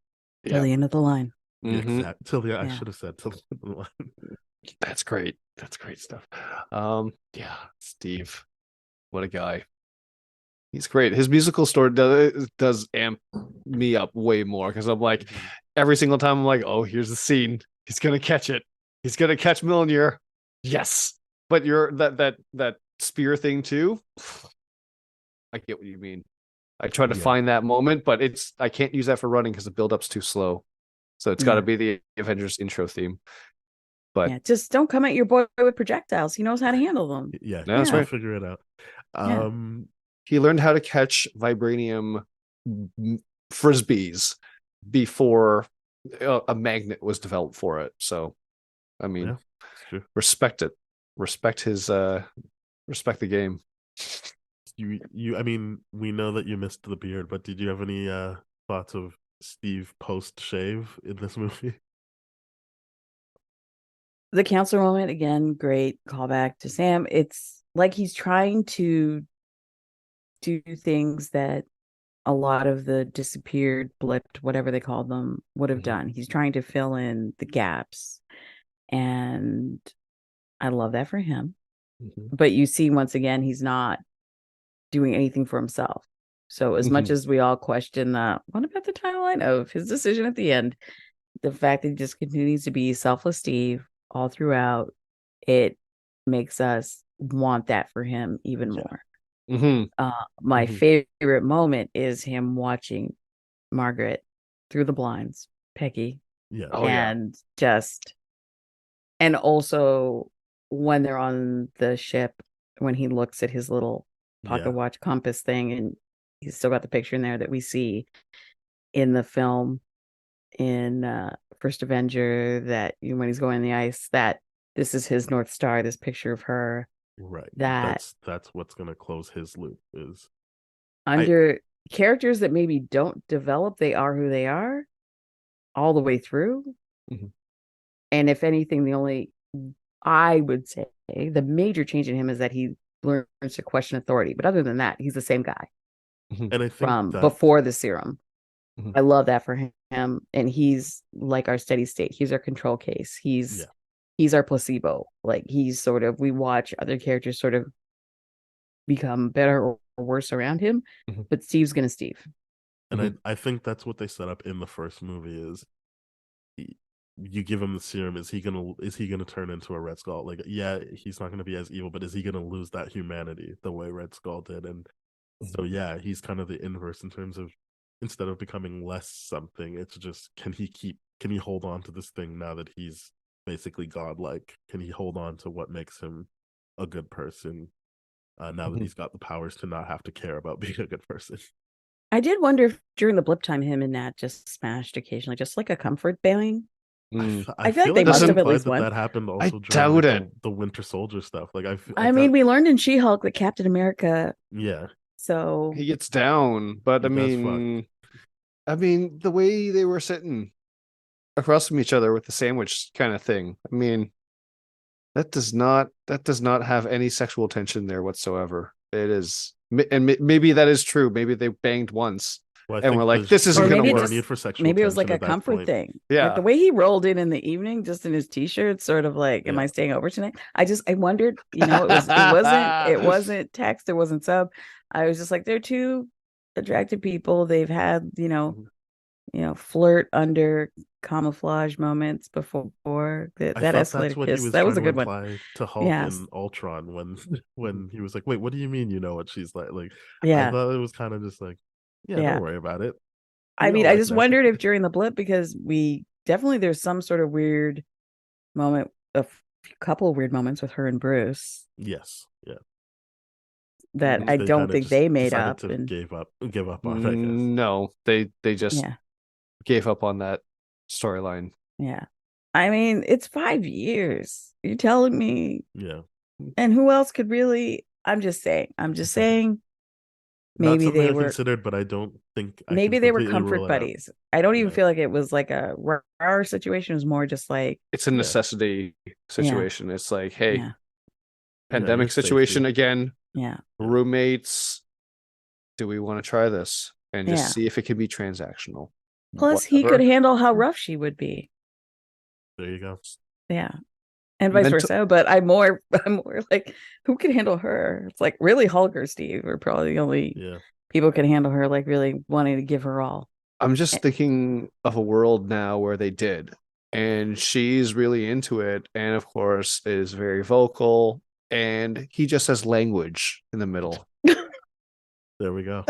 Till the end of the line. Yeah, exactly. Till the I Yeah. should have said till the end of the line. That's great. That's great stuff. Yeah, Steve, what a guy. He's great. His musical story does amp me up way more, because I'm like, every single time I'm like, oh, here's the scene. He's gonna catch it. He's gonna catch Mjolnir. Yes. But you're that spear thing too. I get what you mean. I try to Yeah. find that moment, but I can't use that for running because the build-up's too slow. So it's got to be the Avengers intro theme. But yeah, just don't come at your boy with projectiles. He knows how to handle them. Yeah, that's he'll right. figure it out. Yeah. He learned how to catch vibranium frisbees before a magnet was developed for it. So, I mean, Yeah, it's true. respect it. Respect his respect the game. I mean, we know that you missed the beard, but did you have any thoughts of Steve post shave in this movie? The counselor moment, again, great callback to Sam. It's like he's trying to do things that a lot of the disappeared, blipped, whatever they called them, would have done. He's trying to fill in the gaps. And I love that for him. But you see, once again, he's not doing anything for himself. So as much as we all question what about the timeline of his decision at the end, the fact that he just continues to be selfless Steve all throughout, it makes us want that for him even more. My favorite moment is him watching Margaret through the blinds, Peggy. Yeah. And also when they're on the ship, when he looks at his little pocket watch compass thing, and he's still got the picture in there that we see in the film in First Avenger, that when he's going on the ice, that this is his North Star, this picture of her. Right. That that's what's gonna close his loop, is under characters that maybe don't develop, they are who they are all the way through. And if anything, I would say the major change in him is that he learns to question authority. But other than that, he's the same guy. And I think from before the serum. I love that for him. And he's like our steady state. He's our control case. He's our placebo. Like we watch other characters sort of become better or worse around him, but Steve's gonna Steve. And I think that's what they set up in the first movie, is you give him the serum, is he gonna turn into a Red Skull? Like, yeah, he's not gonna be as evil, but is he gonna lose that humanity the way Red Skull did? And so yeah, he's kind of the inverse in terms of, instead of becoming less something, it's just, can he hold on to this thing now that he's basically godlike? Can he hold on to what makes him a good person now that he's got the powers to not have to care about being a good person? I did wonder if during the blip time him and Nat just smashed occasionally, just like a comfort bang. I feel like they it must have was at implied least that once. that happened I also during doubt like, it. the Winter Soldier stuff. Like I thought, mean, we learned in She-Hulk that Captain America, yeah, so He gets down, but he does fuck. I mean, the way they were sitting across from each other with the sandwich kind of thing. I mean, that does not have any sexual tension there whatsoever. It is, and maybe that is true. Maybe they banged once, Well, I and think we're like, this isn't or going to maybe no work. need for sexual maybe it was like tension a at that comfort point. thing. Like Yeah. the way he rolled in the evening, just in his t-shirt, sort of like, am Yeah. I staying over tonight? I wondered, it wasn't text, it wasn't sub. I was just like, they're two attractive people. They've had, flirt under camouflage moments before that I thought that's escalated what he kiss. was That was trying a to good one. imply to Hulk Yes. in Ultron when he was like, "Wait, what do you mean you know what she's like?" Like, I Yeah. thought it was kind of just like, "Yeah, Yeah. don't worry about it." I We mean, all I like just that. wondered if during the blip, because there's some sort of weird moment, a couple of weird moments with her and Bruce Yes, yeah. that I They don't kind of think just they made decided up. to And give up on, I guess. No, they just yeah, gave up on that storyline. yeah. I mean, it's 5 years. You're telling me, Yeah, and who else could really? I'm just saying. not Maybe something they I were. considered, but I don't think I can Maybe they were completely rule comfort it out. buddies. I don't even Yeah. feel like it was like a rare situation. It was more just like, It's a necessity situation. It's like, hey, yeah, pandemic your situation safety. again. yeah. Roommates. Do we want to try this and just Yeah. see if it can be transactional? Plus, he Whatever. could handle how rough she would be. There you go. Yeah. And vice versa. But I'm more like, who can handle her? It's like really Hulk or Steve are probably the only people can handle her, like really wanting to give her all. I'm just thinking of a world now where they did, and she's really into it, and of course is very vocal, and he just has language in the middle. There we go.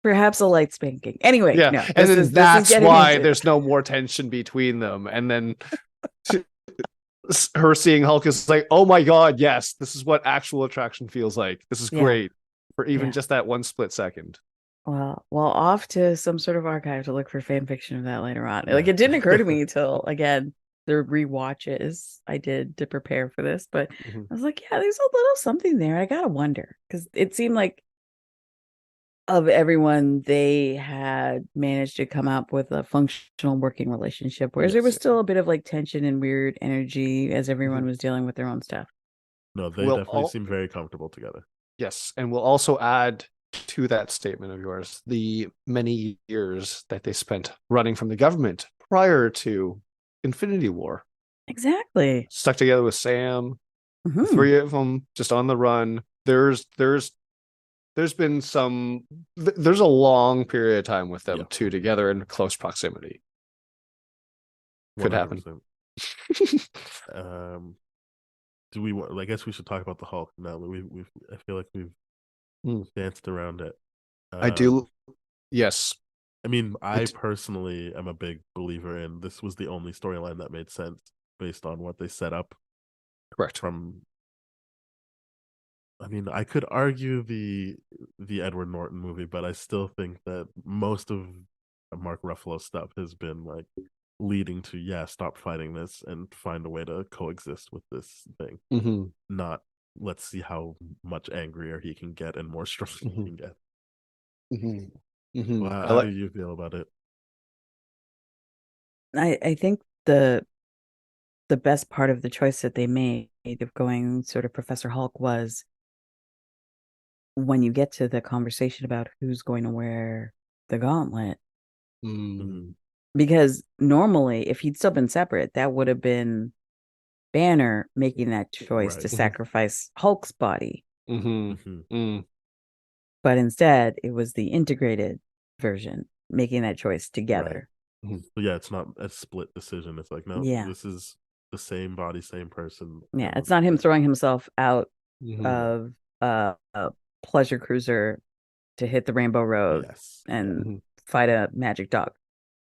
Perhaps a light spanking. Anyway, Yeah, no, and then that's why into... there's no more tension between them, and then her seeing Hulk is like, oh my god, yes, this is what actual attraction feels like. This is great for even just that one split second. Well, off to some sort of archive to look for fan fiction of that later on. Like, it didn't occur to me till, again, the rewatches I did to prepare for this, but I was like, yeah, there's a little something there. I gotta wonder, because it seemed like of everyone, they had managed to come up with a functional working relationship, whereas there was still a bit of like tension and weird energy as everyone was dealing with their own stuff. No, they definitely seem very comfortable together. Yes, and we'll also add to that statement of yours the many years that they spent running from the government prior to Infinity War. Exactly. Stuck together with Sam, the three of them just on the run. There's been there's a long period of time with them two together in close proximity. Could 100%. Happen. Do we want? I guess we should talk about the Hulk now. I feel like we've danced around it. I do. Yes. I mean, I personally am a big believer in this was the only storyline that made sense based on what they set up. Correct. I mean, I could argue the Edward Norton movie, but I still think that most of Mark Ruffalo's stuff has been like leading to stop fighting this and find a way to coexist with this thing. Not let's see how much angrier he can get and more strong he can get. Well, how do you feel about it? I think the best part of the choice that they made of going sort of Professor Hulk was when you get to the conversation about who's going to wear the gauntlet. Because normally, if he'd still been separate, that would have been Banner making that choice to sacrifice Hulk's body. But instead, it was the integrated version making that choice together. So it's not a split decision. It's like, no, this is the same body, same person. Yeah, it's not him throwing himself out of a pleasure cruiser to hit the Rainbow Road and fight a magic dog.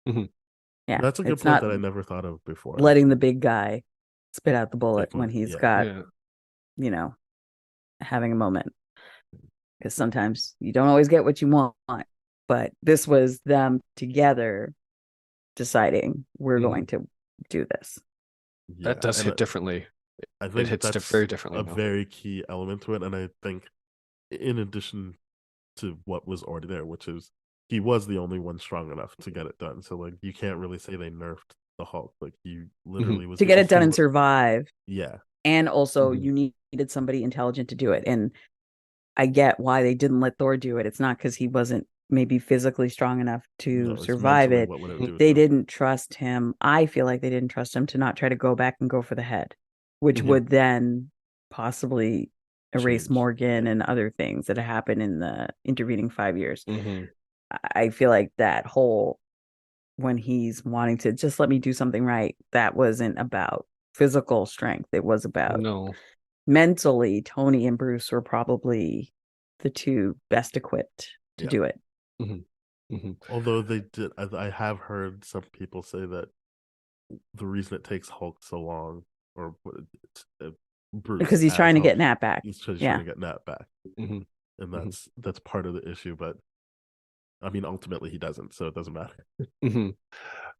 Yeah, that's a good point that I never thought of before. Letting the big guy spit out the bullet when he's got, having a moment. Because sometimes you don't always get what you want, but this was them together deciding we're Mhm. going to do this. Yeah, That does and hit differently. I It think hits that's very differently a now. very key element to it. And I think, in addition to what was already there, which is he was the only one strong enough to get it done. So like you can't really say they nerfed the Hulk. Like he literally was To the get it done only and survive. Yeah. And also, Mhm. you needed somebody intelligent to do it. And I get why they didn't let Thor do it. It's not because he wasn't maybe physically strong enough to No, it's survive mentally it. what would it do to They him? didn't trust him. I feel like they didn't trust him to not try to go back and go for the head, which Mhm. would then possibly erase Change. Morgan and other things that happened in the intervening 5 years. Mhm. I feel like that whole, when he's wanting to just let me do something right, that wasn't about physical strength. It was about No. mentally. Tony and Bruce were probably the two best equipped to Yeah. do it. Mhm. Mhm. Although they did, I have heard some people say that the reason it takes Hulk so long, or Bruce, Because he's as trying to Hulk, get Nat back. he's trying Yeah. to get Nat back, Mhm. and Mhm. that's part of the issue. But I mean, ultimately, he doesn't, so it doesn't matter. Mhm.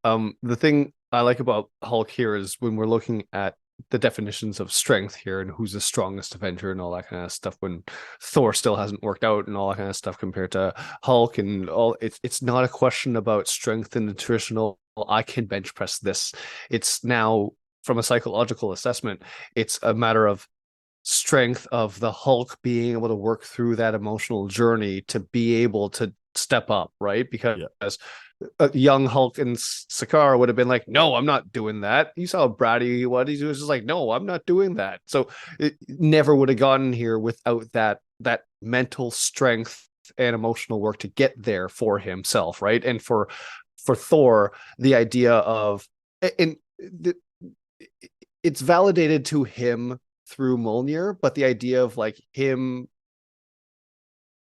The thing I like about Hulk here is when we're looking at the definitions of strength here and who's the strongest Avenger and all that kind of stuff, when Thor still hasn't worked out and all that kind of stuff compared to Hulk and all, it's not a question about strength in the traditional I can bench press this. It's now, from a psychological assessment, it's a matter of strength of the Hulk being able to work through that emotional journey to be able to step up, right? Because Yeah. a young Hulk and Sakaar would have been like, no, I'm not doing that. You saw how bratty he was. He was just like, no, I'm not doing that. So it never would have gotten here without that mental strength and emotional work to get there for himself, right? And for Thor, the idea of, and it's validated to him through Mjolnir, but the idea of like him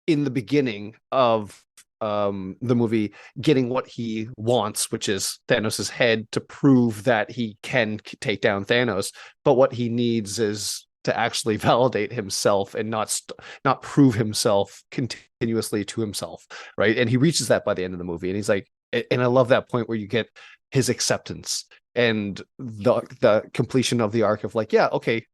in the beginning of the movie getting what he wants, which is Thanos' head, to prove that he can take down Thanos, but what he needs is to actually validate himself and not prove himself continuously to himself, right? And he reaches that by the end of the movie, and he's like, and I love that point where you get his acceptance and the completion of the arc of like, yeah, okay,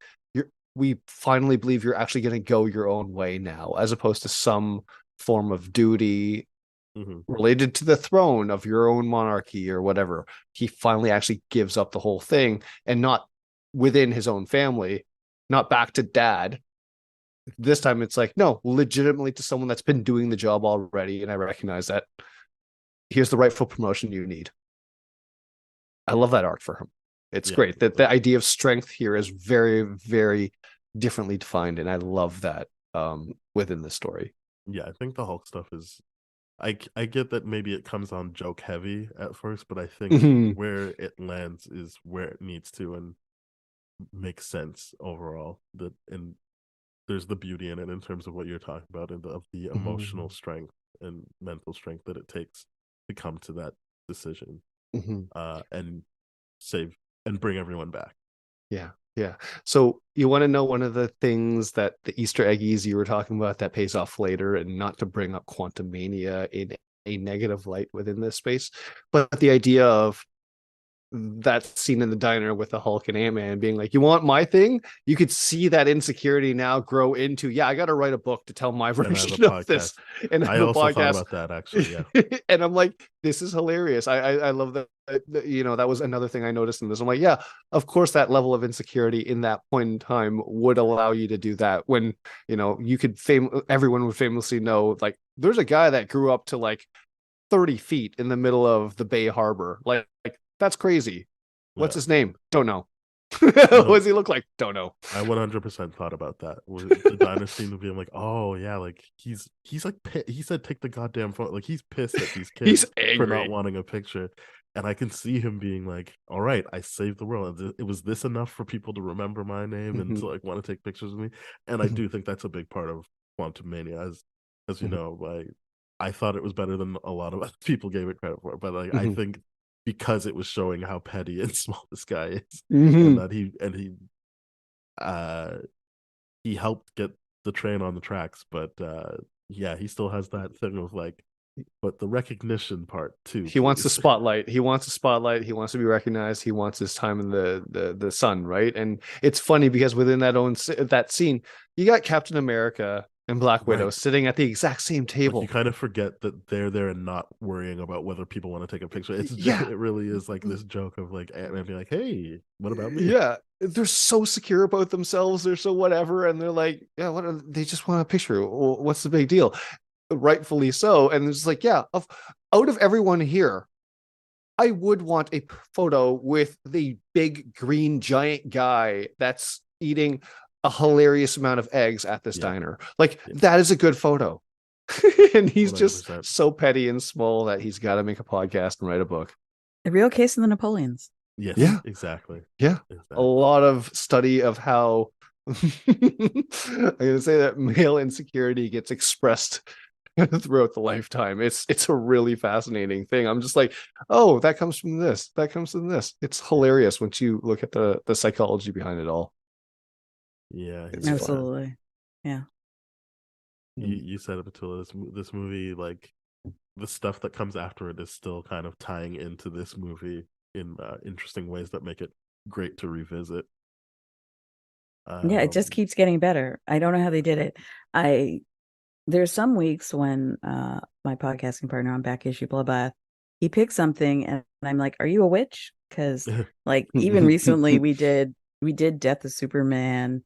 we finally believe you're actually going to go your own way now, as opposed to some form of duty related to the throne of your own monarchy or whatever. He finally actually gives up the whole thing, and not within his own family, not back to dad. This time it's like, no, legitimately to someone that's been doing the job already. And I recognize that. Here's the rightful promotion you need. I love that arc for him. It's Yeah. great that the idea of strength here is very, very differently defined, and I love that within the story. Yeah, I think the Hulk stuff is. I get that maybe it comes on joke heavy at first, but I think Mhm. where it lands is where it needs to and makes sense overall. And there's the beauty in it in terms of what you're talking about, and of the emotional Mhm. strength and mental strength that it takes to come to that decision, Mhm. and save and bring everyone back. Yeah, yeah. So you want to know one of the things that the Easter eggies you were talking about that pays off later, and not to bring up Quantum Mania in a negative light within this space, but the idea of that scene in the diner with the Hulk and Ant-Man being like, you want my thing? You could see that insecurity now grow into, yeah, I got to write a book to tell my And I have a version of this podcast. and I have a also thought podcast. about that actually. Yeah. And I'm like, this is hilarious. I love that. You know, that was another thing I noticed in this. I'm like, yeah, of course, that level of insecurity in that point in time would allow you to do that. When, you know, you could everyone would famously know, like, there's a guy that grew up to like 30 feet in the middle of the Bay Harbor. Like that's crazy. What's Yeah. his name? Don't know. No, What does he look like? Don't know. I 100% thought about that. With the diner scene of being like, oh yeah, like he's like he said take the goddamn phone. Like he's pissed at these He's kids for not angry. wanting a picture. And I can see him being like, all right, I saved the world. It was this enough for people to remember my name and to like want to take pictures of me. And I do think that's a big part of Quantum Mania, as you know, like I thought it was better than a lot of other people gave it credit for. But like I think because it was showing how petty and small this guy is, and that uh he helped get the train on the tracks, but yeah, he still has that thing of like, but the recognition part too. He wants the Please. spotlight. He wants the spotlight. He wants to be recognized. He wants his time in the sun, right? And it's funny because within that scene, you got Captain America and Black Widow Right. sitting at the exact same Like, table. you kind of forget that they're there and not worrying about whether people want to take a picture. It's just, Yeah. it really is like this joke of like Ant-Man being like, "Hey, what about me?" Yeah, they're so secure about themselves. They're so whatever, and they're like, yeah, they just want a picture. Well, what's the big deal? Rightfully so. And it's like, yeah, out of everyone here, I would want a photo with the big green giant guy that's eating a hilarious amount of eggs at this diner. Like, that is a good photo. And he's 100%. just so petty and small that he's got to make a podcast and write a book. The real case of the Napoleons. Yes, Yeah. exactly. Yeah. Exactly. A lot of study of how I'm gonna say that male insecurity gets expressed throughout the lifetime. It's a really fascinating thing. I'm just like, oh, that comes from this. That comes from this. It's hilarious once you look at the psychology behind it all. Yeah, It's fun. Absolutely. Yeah. You said it, Petula. This movie, like the stuff that comes after it, is still kind of tying into this movie in interesting ways that make it great to revisit. Yeah, it just keeps getting better. I don't know how they did it. There's some weeks when my podcasting partner on Back Issue Bloodbath, he picks something and I'm like, "Are you a witch?" Because like even recently we did Death of Superman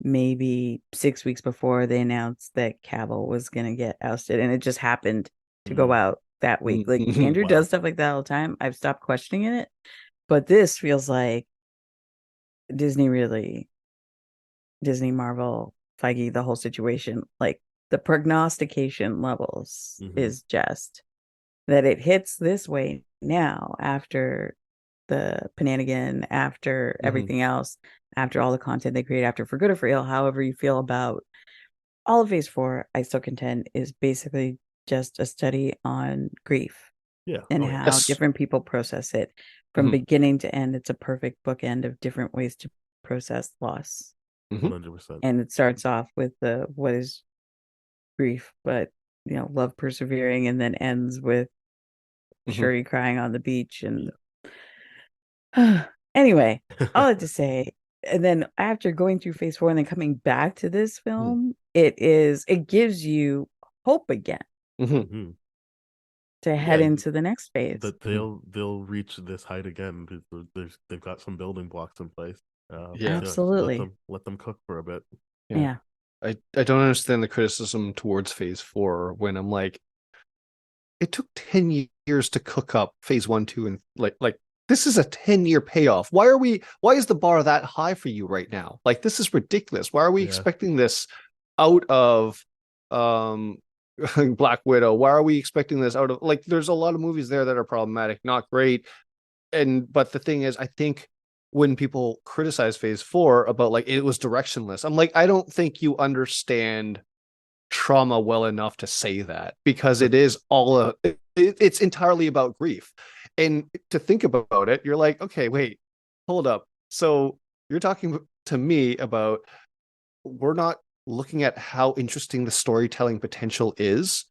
maybe 6 weeks before they announced that Cavill was gonna get ousted, and it just happened to go out that week. Like Andrew Wow. does stuff like that all the time. I've stopped questioning it, but this feels like Disney, Marvel, Feige, the whole situation, like the prognostication levels is just that it hits this way now after the Pananigan, after everything else, after all the content they create, after For Good or For Ill, however you feel about all of Phase 4, I still contend is basically just a study on grief. Yeah. And how different people process it from beginning to end. It's a perfect bookend of different ways to process loss. 100%. And it starts off with what is grief, but love persevering, and then ends with Shuri crying on the beach. And anyway, all I have to say, and then after going through Phase 4 and then coming back to this film, it gives you hope again to head into the next phase. That they'll reach this height again because they've got some building blocks in place. Absolutely. Let them cook for a bit. Yeah. I don't understand the criticism towards Phase 4 when I'm like, it took 10 years to cook up Phase 1, 2, and like this is a 10-year payoff. Why is the bar that high for you right now? Like, this is ridiculous. Why are we expecting this out of Black Widow? Why are we expecting this out of, like, there's a lot of movies there that are problematic, not great. But the thing is, I think when people criticize Phase 4 about like it was directionless, I'm like, I don't think you understand trauma well enough to say that, because it is it's entirely about grief. And to think about it, you're like, okay, wait, hold up. So you're talking to me about, we're not looking at how interesting the storytelling potential is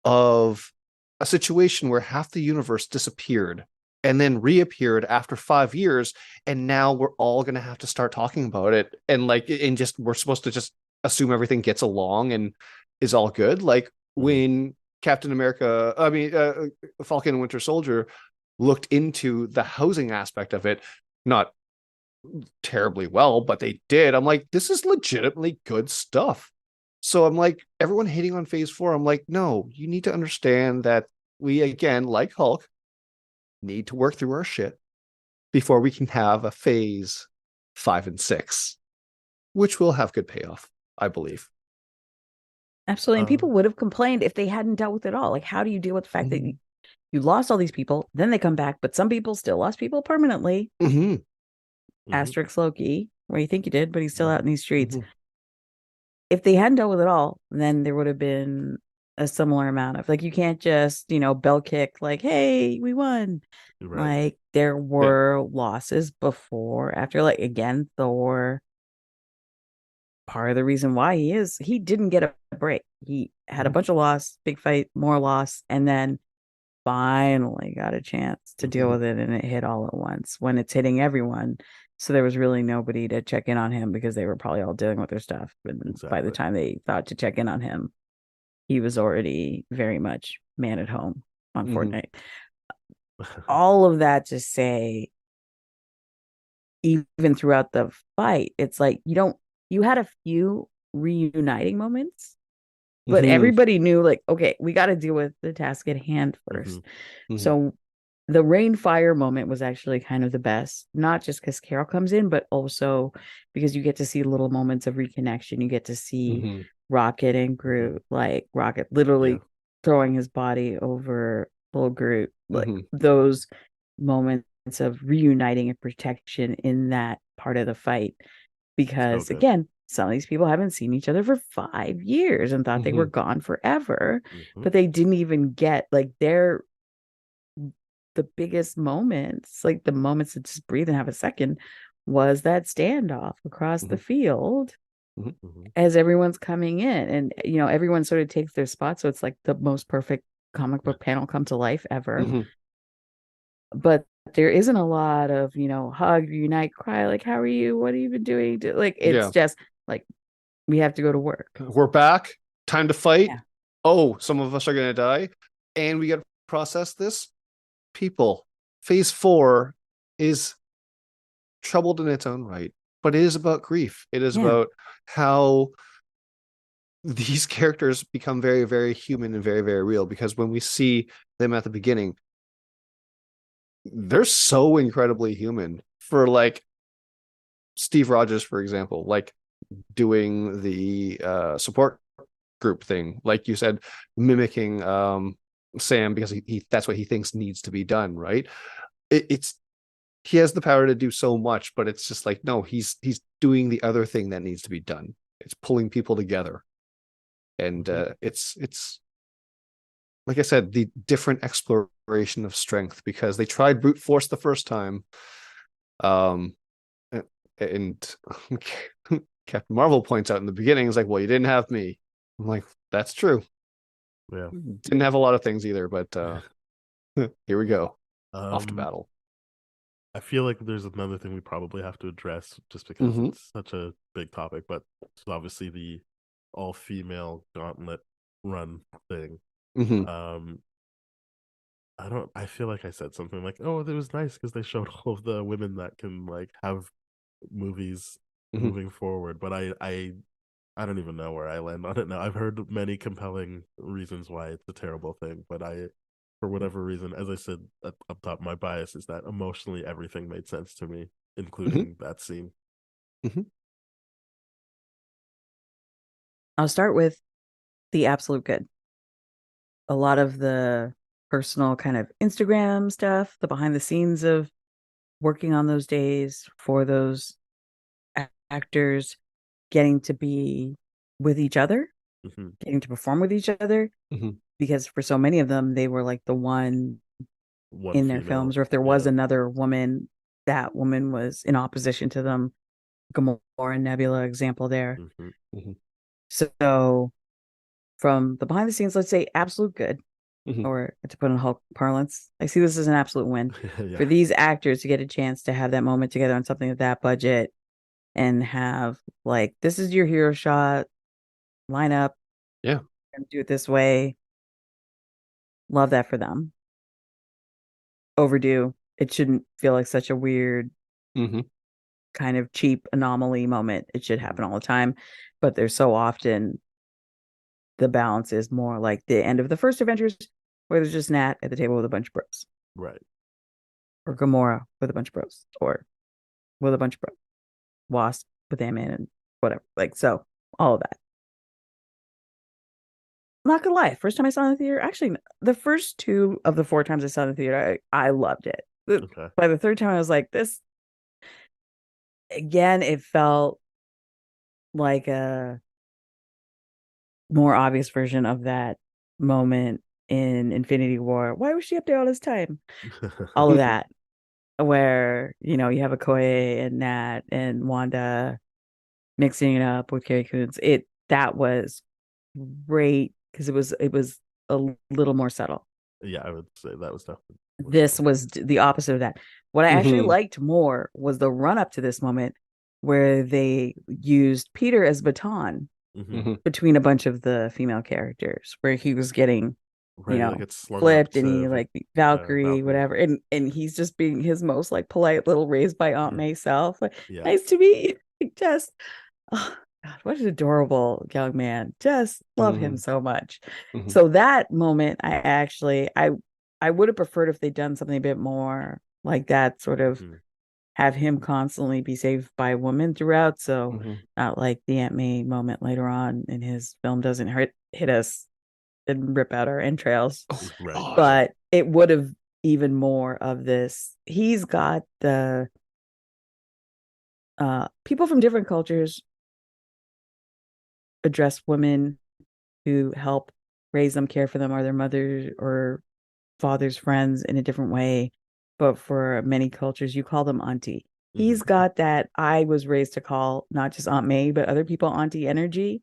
of a situation where half the universe disappeared and then reappeared after 5 years, and now we're all going to have to start talking about it, and we're supposed to just assume everything gets along and is all good. Like when Falcon and Winter Soldier looked into the housing aspect of it, not terribly well, but they did. I'm like, this is legitimately good stuff. So I'm like, everyone hating on Phase 4, I'm like, no, you need to understand that we, again, like Hulk, need to work through our shit before we can have a Phase 5 and 6, which will have good payoff, I believe. Absolutely. And people would have complained if they hadn't dealt with it all. Like, how do you deal with the fact that you lost all these people, then they come back, but some people still lost people permanently? Asterix Loki, where you think he did, but he's still out in these streets. If they hadn't dealt with it all, then there would have been a similar amount of, like, you can't just, bell kick, like, hey, we won. Right. Like, there were losses before, after, like, again, Thor. Part of the reason why he didn't get a break. he had a bunch of loss, big fight, more loss, and then finally got a chance to deal with it, and it hit all at once when it's hitting everyone. So there was really nobody to check in on him because they were probably all dealing with their stuff. And by the time they thought to check in on him, he was already very much man at home on Fortnite. All of that to say, even throughout the fight, it's like you had a few reuniting moments, but everybody knew, like, okay, we got to deal with the task at hand first. So the rain fire moment was actually kind of the best, not just because Carol comes in, but also because you get to see little moments of reconnection. You get to see Rocket and Groot, like Rocket literally throwing his body over little Groot, like those moments of reuniting and protection in that part of the fight. Because again, some of these people haven't seen each other for 5 years and thought they were gone forever, but they didn't even get, like, the biggest moments, like the moments to just breathe and have a second, was that standoff across the field as everyone's coming in, and everyone sort of takes their spot, so it's like the most perfect comic book panel come to life ever. But there isn't a lot of hug, unite, cry, like, how are you, what have you been doing, like, it's just like, we have to go to work, we're back, time to fight. Oh, some of us are gonna die, and we got to process this. People, phase 4 is troubled in its own right, but it is about grief. It is about how these characters become very, very human and very, very real, because when we see them at the beginning, they're so incredibly human. For like Steve Rogers, for example, like doing the support group thing, like you said, mimicking Sam because he that's what he thinks needs to be done, right? It's he has the power to do so much, but it's just like, no, he's doing the other thing that needs to be done. It's pulling people together. And it's like I said, the different exploration of strength, because they tried brute force the first time, and Captain Marvel points out in the beginning, is like, well, you didn't have me. I'm like, that's true. Didn't have a lot of things either, but here we go, off to battle. I feel like there's another thing we probably have to address, just because it's such a big topic, but it's obviously the all-female gauntlet run thing. I feel like I said something like, oh, it was nice because they showed all of the women that can, like, have movies moving forward, but I don't even know where I land on it now. I've heard many compelling reasons why it's a terrible thing, but for whatever reason, as I said up top, my bias is that emotionally everything made sense to me, including that scene. I'll start with the absolute good. A lot of the personal kind of Instagram stuff, the behind the scenes of working on those days for those actors, getting to be with each other, getting to perform with each other, because for so many of them, they were like the one in their films, or if there was another woman, that woman was in opposition to them. Gamora and Nebula example there. So from the behind the scenes, let's say absolute good, or to put in Hulk parlance, I see this as an absolute win for these actors to get a chance to have that moment together on something of that budget, and have, like, this is your hero shot, line up, and do it this way. Love that for them. Overdue. It shouldn't feel like such a weird kind of cheap anomaly moment. It should happen all the time, but there's so often the balance is more like the end of the first Avengers, where there's just Nat at the table with a bunch of bros, right? Or Gamora with a bunch of bros, or with a bunch of bros, Wasp with Ant-Man and whatever. Like, so all of that. I'm not gonna lie, first time I saw it in the theater, actually the first 2 of the 4 times I saw it in the theater, I loved it. By the third time I was like, this again, it felt like a more obvious version of that moment in Infinity War. Why was she up there all this time? All of that, where you have Okoye and Nat and Wanda mixing it up with Carrie Coons. That was great because it was a little more subtle. Yeah, I would say that was definitely more This subtle. was the opposite of that. What I actually Mhm. liked more was the run up to this moment where they used Peter as baton Mhm. Mhm. between a bunch of the female characters, where he was getting, Right, like it's slung up flipped, and to he like Valkyrie, Valkyrie. whatever, and he's just being his most like polite little raised by Aunt Yeah. May self. Like, Yeah. nice to meet you. Just, oh God, what an adorable young man. Just love him so much. Mhm. So that moment, I would have preferred if they'd done something a bit more like that, sort of Mhm. have him constantly be saved by a woman throughout. So Mhm. not like the Aunt May moment later on in his film doesn't hit us and rip out our entrails. Right. But it would have even more of this. He's got the people from different cultures address women who help raise them, care for them, or their mothers or father's friends in a different way. But for many cultures, you call them auntie. He's got that I was raised to call not just Aunt May, but other people auntie energy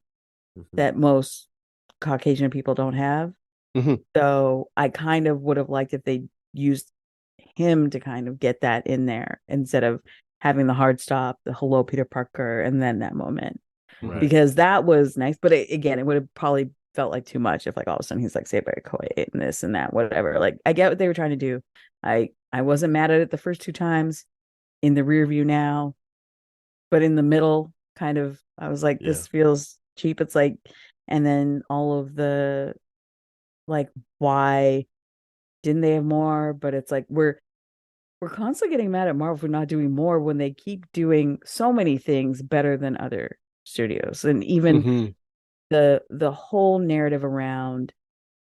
Mhm. that most Caucasian people don't have. Mhm. So I kind of would have liked if they used him to kind of get that in there instead of having the hard stop, the hello Peter Parker, and then that moment. Right. Because that was nice. But again, it would have probably felt like too much if like all of a sudden he's like saved by a Koi and this and that, whatever. Like I get what they were trying to do. I wasn't mad at it the first two times. In the rear view now, but in the middle, kind of, I was like, Yeah. this feels cheap. It's like, and then all of the like, why didn't they have more? But it's like we're constantly getting mad at Marvel for not doing more when they keep doing so many things better than other studios, and even Mhm. the whole narrative around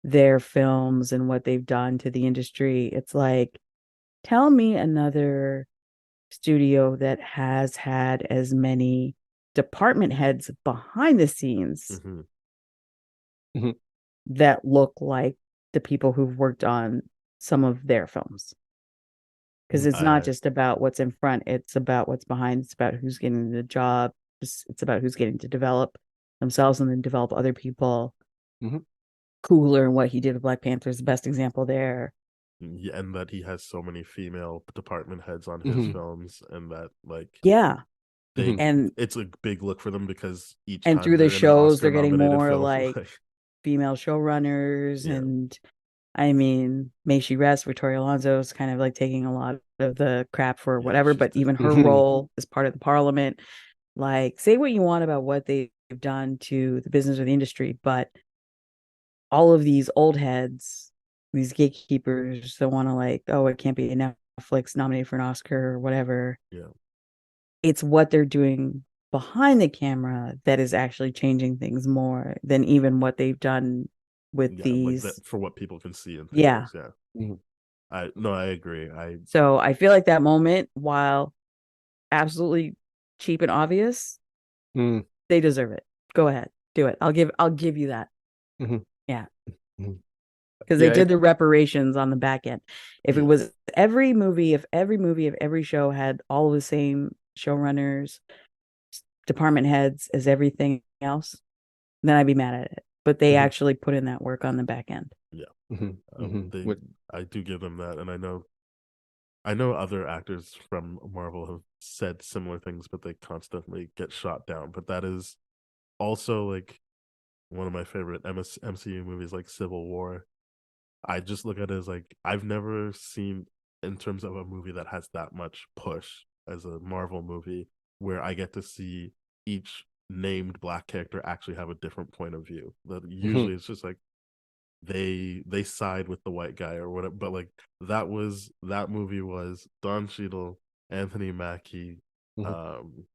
their films and what they've done to the industry. It's like, tell me another studio that has had as many department heads behind the scenes Mhm. Mhm. that look like the people who've worked on some of their films. Because it's not just about what's in front, it's about what's behind. It's about who's getting the job. It's about who's getting to develop themselves and then develop other people. Mhm. Cooler and what he did with Black Panther is the best example there. Yeah, and that he has so many female department heads on his Mhm. films, and that like Yeah. they Mhm. And it's a big look for them because each and time through the they're in an shows, they're Oscar getting nominated more film, like like female showrunners. Yeah. And I mean, may she rest, Victoria Alonso is kind of like taking a lot of the crap for Yeah, whatever, she's but even her Mhm. role as part of the parliament, like, say what you want about what they've done to the business or the industry, but all of these old heads, these gatekeepers that want to like, oh, it can't be a Netflix nominated for an Oscar or whatever. Yeah. It's what they're doing behind the camera that is actually changing things more than even what they've done with Yeah, like these. that for what people can see in Yeah. theaters. Yeah. I agree. So I feel like that moment, while absolutely cheap and obvious, Mhm. they deserve it. Go ahead, do it. I'll give you that. Mhm. Yeah. Mhm. Because they Yeah, did the reparations on the back end. If it Yes. was if every movie of every show had all of the same showrunners, department heads as everything else, then I'd be mad at it. But they Mhm. actually put in that work on the back end. Yeah. Mhm. Mhm. I do give them that, and I know other actors from Marvel have said similar things, but they constantly get shot down. But that is also like one of my favorite MCU movies, like Civil War. I just look at it as like I've never seen in terms of a movie that has that much push as a Marvel movie, where I get to see each named black character actually have a different point of view. That usually it's just like they side with the white guy or whatever, but like that movie was Don Cheadle, Anthony Mackie, Mhm. um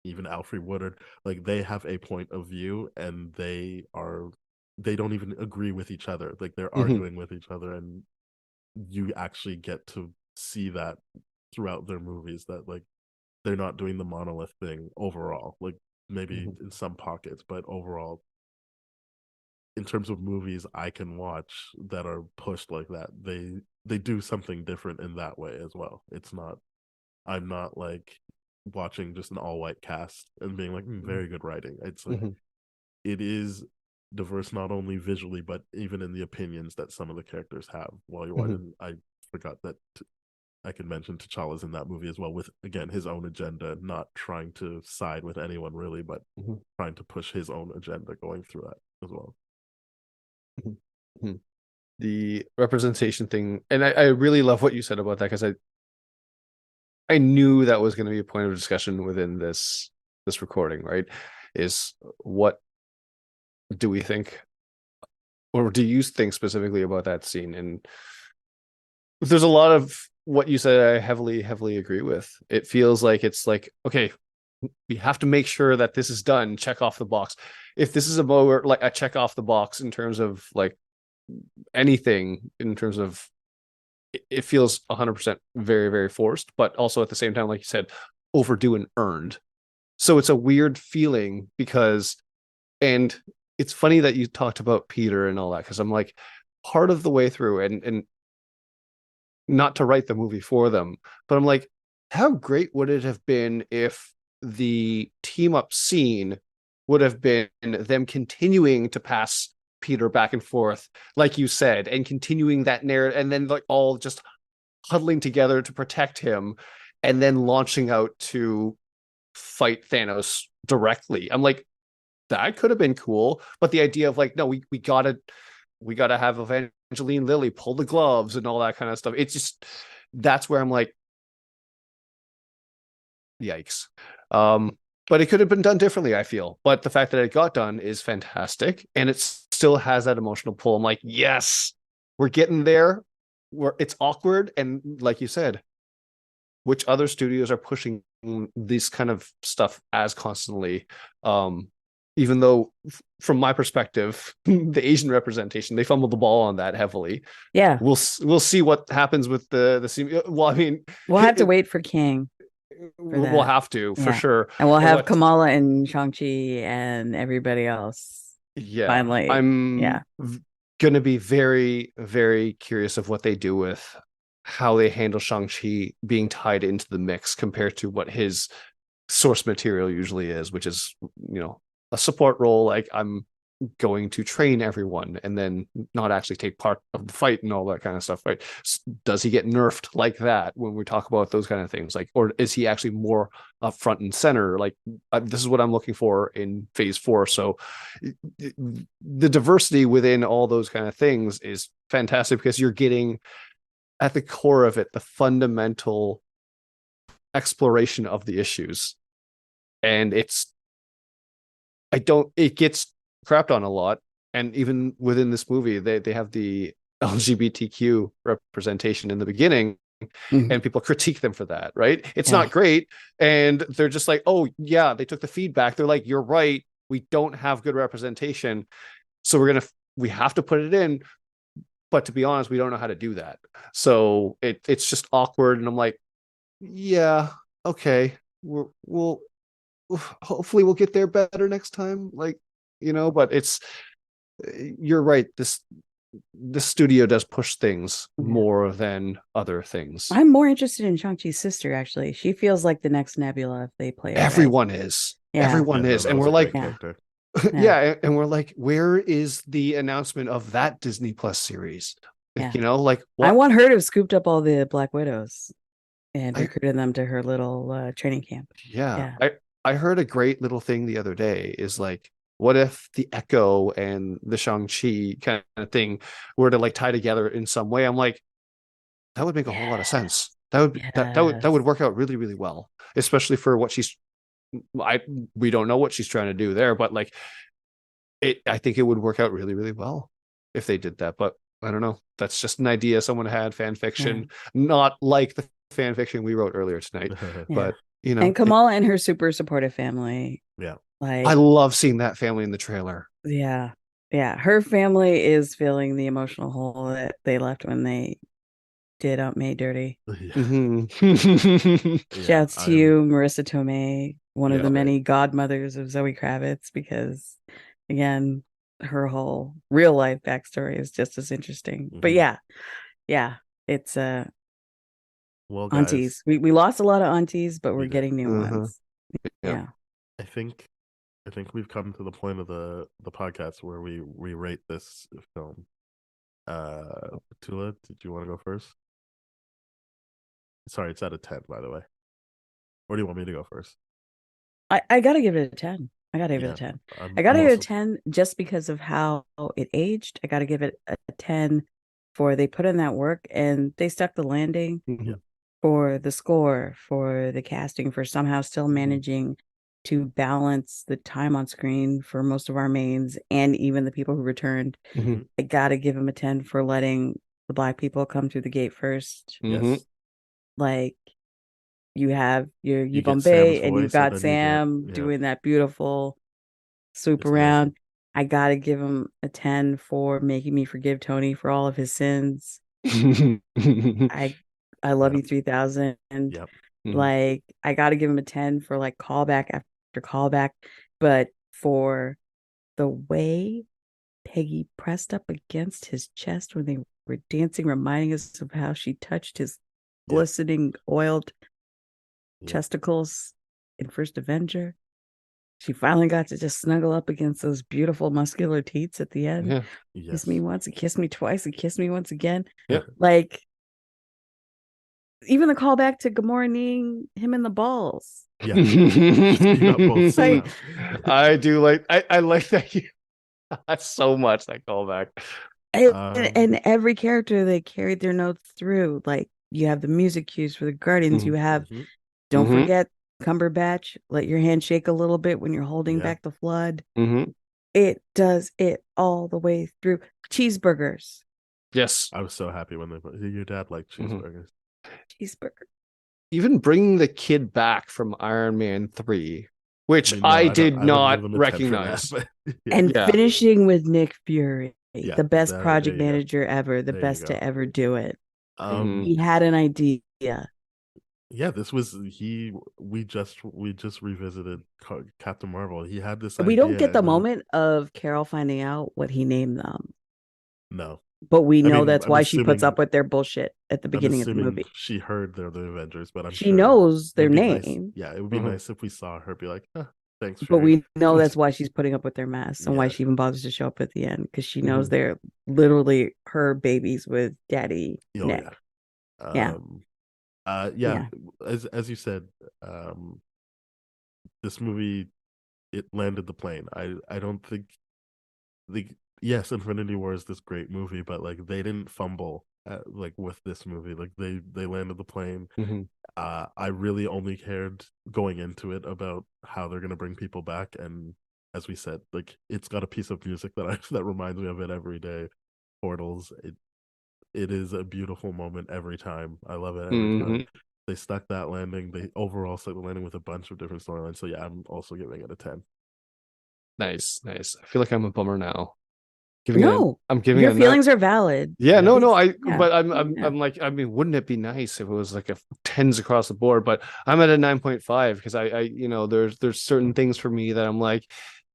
even Alfred Woodard, like they have a point of view and they don't even agree with each other. Like they're Mhm. arguing with each other, and you actually get to see that throughout their movies, that like they're not doing the monolith thing overall. Like maybe Mhm. in some pockets, but overall in terms of movies I can watch that are pushed like that, they do something different in that way as well. It's not I'm not like watching just an all white cast and being like, very good writing. It's like Mhm. it is diverse not only visually but even in the opinions that some of the characters have while you're Mhm. watching. I forgot that I could mention T'Challa's in that movie as well, with again his own agenda, not trying to side with anyone really, but Mhm. trying to push his own agenda going through that as well. Mhm. The representation thing, and I really love what you said about that, because I knew that was going to be a point of discussion within this recording, right? Is what do we think, or do you think specifically about that scene? And there's a lot of what you said I heavily agree with. It feels like it's like, okay, we have to make sure that this is done, check off the box. If this is a more like a check off the box in terms of like anything, in terms of it feels 100% very forced, but also at the same time, like you said, overdue and earned. So it's a weird feeling because, and it's funny that you talked about Peter and all that, because I'm like, part of the way through, and not to write the movie for them, but I'm like, how great would it have been if the team up scene would have been them continuing to pass Peter back and forth, like you said, and continuing that narrative, and then like all just huddling together to protect him, and then launching out to fight Thanos directly. I'm like, that could have been cool, but the idea of like, no, we gotta have Evangeline Lilly pull the gloves and all that kind of stuff. It's just, that's where I'm like, yikes. But it could have been done differently, I feel. But the fact that it got done is fantastic, and it still has that emotional pull. I'm like, yes, we're getting there. It's awkward, and like you said, which other studios are pushing this kind of stuff as constantly? Even though, from my perspective, the Asian representation, they fumbled the ball on that heavily. Yeah. We'll see what happens with the. Well, I mean, We'll have to wait for King. We'll have to for sure, and we'll have what, Kamala and Shang-Chi and everybody else. yeah, Finally, I'm gonna be very curious of what they do with how they handle Shang-Chi being tied into the mix compared to what his source material usually is, which is, a support role. Like, I'm going to train everyone and then not actually take part of the fight and all that kind of stuff, right? Does he get nerfed like that when we talk about those kind of things? Like, or is he actually more up front and center? Like, this is what I'm looking for in phase 4. So the diversity within all those kind of things is fantastic, because you're getting at the core of it the fundamental exploration of the issues. And it gets crapped on a lot, and even within this movie they have the LGBTQ representation in the beginning, and people critique them for that, right? It's not great, and they're just like, oh yeah, they took the feedback, they're like, you're right, we don't have good representation, so we have to put it in, but to be honest, we don't know how to do that. So it's just awkward, and I'm like, yeah, okay, we'll hopefully we'll get there better next time, like, but you're right, this studio does push things more than other things. I'm more interested in Shang-Chi's sister, actually. She feels like the next Nebula if they play it Everyone right. is. Yeah. Everyone is. No, and we're like, Yeah. and we're like, where is the announcement of that Disney Plus series? Yeah. Like, what? I want her to have scooped up all the Black Widows and recruited them to her little training camp. Yeah. I heard a great little thing the other day, is like, what if the Echo and the Shang-Chi kind of thing were to like tie together in some way? I'm like, that would make a whole lot of sense. That would that would work out really well, especially for what we don't know what she's trying to do there, but like, I think it would work out really well if they did that. But I don't know. That's just an idea someone had, fan fiction, not like the fan fiction we wrote earlier tonight. But and Kamala and her super supportive family. Yeah. Like, I love seeing that family in the trailer. Yeah. Her family is filling the emotional hole that they left when they did Aunt May dirty. Shouts to you, Marissa Tomei, one of the many godmothers of Zoe Kravitz, because again, her whole real life backstory is just as interesting. But it's well, guys, aunties. We lost a lot of aunties, but we're getting new ones. I think I think we've come to the point of the podcast where we rate this film. Petula, did you want to go first? Sorry, it's out of 10, by the way. Or do you want me to go first? I gotta give it a 10. I gotta give it Yeah, a 10. I'm I gotta give it a also 10 just because of how it aged. I gotta give it a 10 for they put in that work and they stuck the landing, yeah, for the score, for the casting, for somehow still managing to balance the time on screen for most of our mains and even the people who returned. Mhm. I gotta give him a 10 for letting the Black people come through the gate first. yes. Like, you have your You get Sam's Yibambe and you've voice, and got then you get Sam doing that beautiful swoop it's amazing. around. I gotta give him a 10 for making me forgive Tony for all of his sins. I love Yep. you 3000. Yep. Like, I gotta give him a 10 for like callback after callback, but for the way Peggy pressed up against his chest when they were dancing, reminding us of how she touched his Yeah. glistening, oiled Yeah. chesticles in First Avenger. She finally got to just snuggle up against those beautiful muscular teats at the end. Yeah. Kiss Yes. me once, and kiss me twice, and kiss me once again. Yeah. Like, even the callback to Good Morning, him in the balls. Yeah. You got both Like, somehow. I do like I like that so much, that callback. and every character they carried their notes through. Like, you have the music cues for the Guardians. You have, don't Mhm. forget Cumberbatch. Let your hand shake a little bit when you're holding Yeah. back the flood. Mhm. It does it all the way through. Cheeseburgers. Yes. I was so happy when they put your dad liked cheeseburgers. Cheeseburger. Even bringing the kid back from Iron Man 3, which I mean, no, I don't- did I wouldn't not give them a 10 for that, recognize. but yeah. And Yeah. finishing with Nick Fury, Yeah, the best there project you go. manager ever, the There you best go. to ever do it. Um, He had an idea. yeah, this was we just revisited Captain Marvel. He had this We idea. don't get the and then- moment of Carol finding out what he named them, No, but we I know mean, that's I'm why she puts assuming- up with their bullshit at the I'm beginning of the assuming movie. she heard they're the Avengers, but I'm She sure knows their it'd be nice- name, Yeah, it would be Mhm. nice if we saw her be like, "Thanks, but Fury." we know that's why she's putting up with their mess and why Yeah. she even bothers to show up at the end, because she knows Mhm. they're literally her babies with Daddy Oh, Nick. yeah. Yeah. As you said, this movie, it landed the plane. I don't think yes, Infinity War is this great movie, but like they didn't fumble like with this movie. Like they landed the plane. Mhm. I really only cared going into it about how they're gonna bring people back, and as we said, like it's got a piece of music that reminds me of it every day. Portals. It is a beautiful moment every time. I love it every time. They stuck that landing. They overall stuck the landing with a bunch of different storylines. So yeah, I'm also giving it a 10. Nice. I feel like I'm a bummer now. I'm giving Your a feelings are valid. Yeah, no, Yeah. but I'm like, I mean, wouldn't it be nice if it was like a tens across the board? But I'm at a 9.5 because I there's certain things for me that I'm like,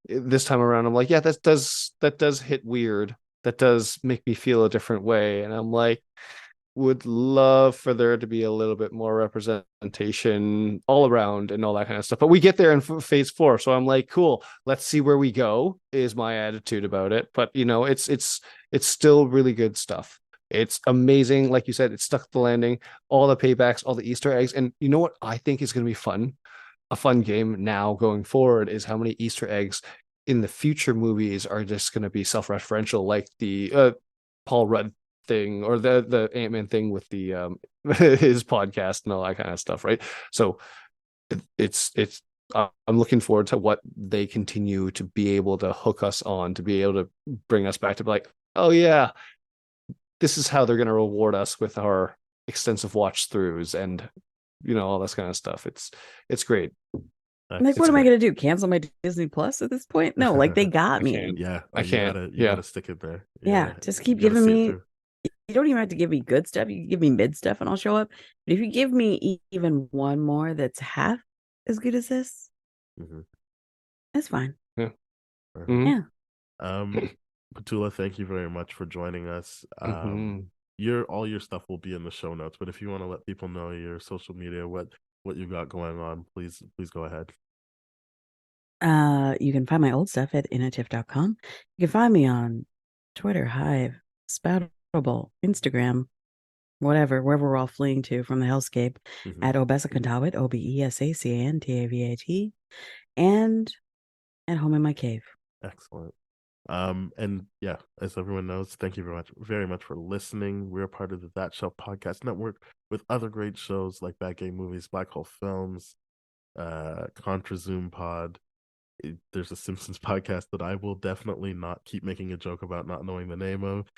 this time around, I'm like, yeah, that does hit weird. That does make me feel a different way. And I'm like, would love for there to be a little bit more representation all around and all that kind of stuff. But we get there in phase 4. So I'm like, cool, let's see where we go, is my attitude about it. But it's still really good stuff. It's amazing. Like you said, it stuck the landing, all the paybacks, all the Easter eggs. And you know what I think is going to be fun? A fun game now going forward is how many Easter eggs in the future movies are just going to be self-referential, like the Paul Rudd thing or the Ant-Man thing with the his podcast and all that kind of stuff, right? So it's I'm looking forward to what they continue to be able to hook us on, to be able to bring us back to be like, oh yeah, this is how they're going to reward us with our extensive watch throughs and all this kind of stuff. It's great. Like, what am I going to do? Cancel my Disney Plus at this point? No, like, they got me. can't. Yeah, I can't. You gotta stick it there. Yeah, just keep you gotta giving see it me. through. You don't even have to give me good stuff. You can give me mid stuff and I'll show up. But if you give me even one more that's half as good as this, that's fine. Yeah. Perfect. Yeah. Petula, thank you very much for joining us. All your stuff will be in the show notes, but if you want to let people know your social media, what you got going on, please go ahead. You can find my old stuff at inatiff.com. You can find me on Twitter, Hive, Spoutable, Instagram, whatever, wherever we're all fleeing to from the hellscape, at Obesacantawit, Obesacantavat, and at home in my cave. Excellent. And yeah, as everyone knows, thank you very much for listening. We're part of the That Shelf Podcast Network with other great shows like Bad Game Movies, Black Hole Films, Contra Zoom Pod. There's a Simpsons podcast that I will definitely not keep making a joke about not knowing the name of.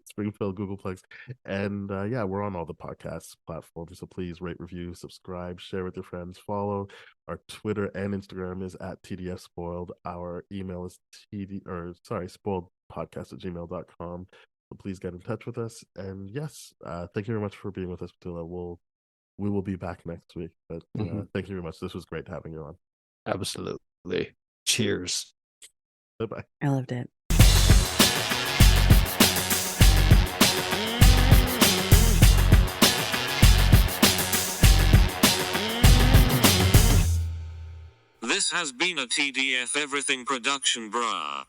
Springfield Googleplex. And yeah, we're on all the podcast platforms, so please rate, review, subscribe, share with your friends, follow. Our Twitter and Instagram is at TDF Spoiled. Our email is spoiledpodcast@gmail.com. So please get in touch with us. And yes, thank you very much for being with us, Petula. We will be back next week. But thank you very much. This was great having you on. Absolutely. Cheers. Bye-bye. I loved it. This has been a TDF Everything production, brah.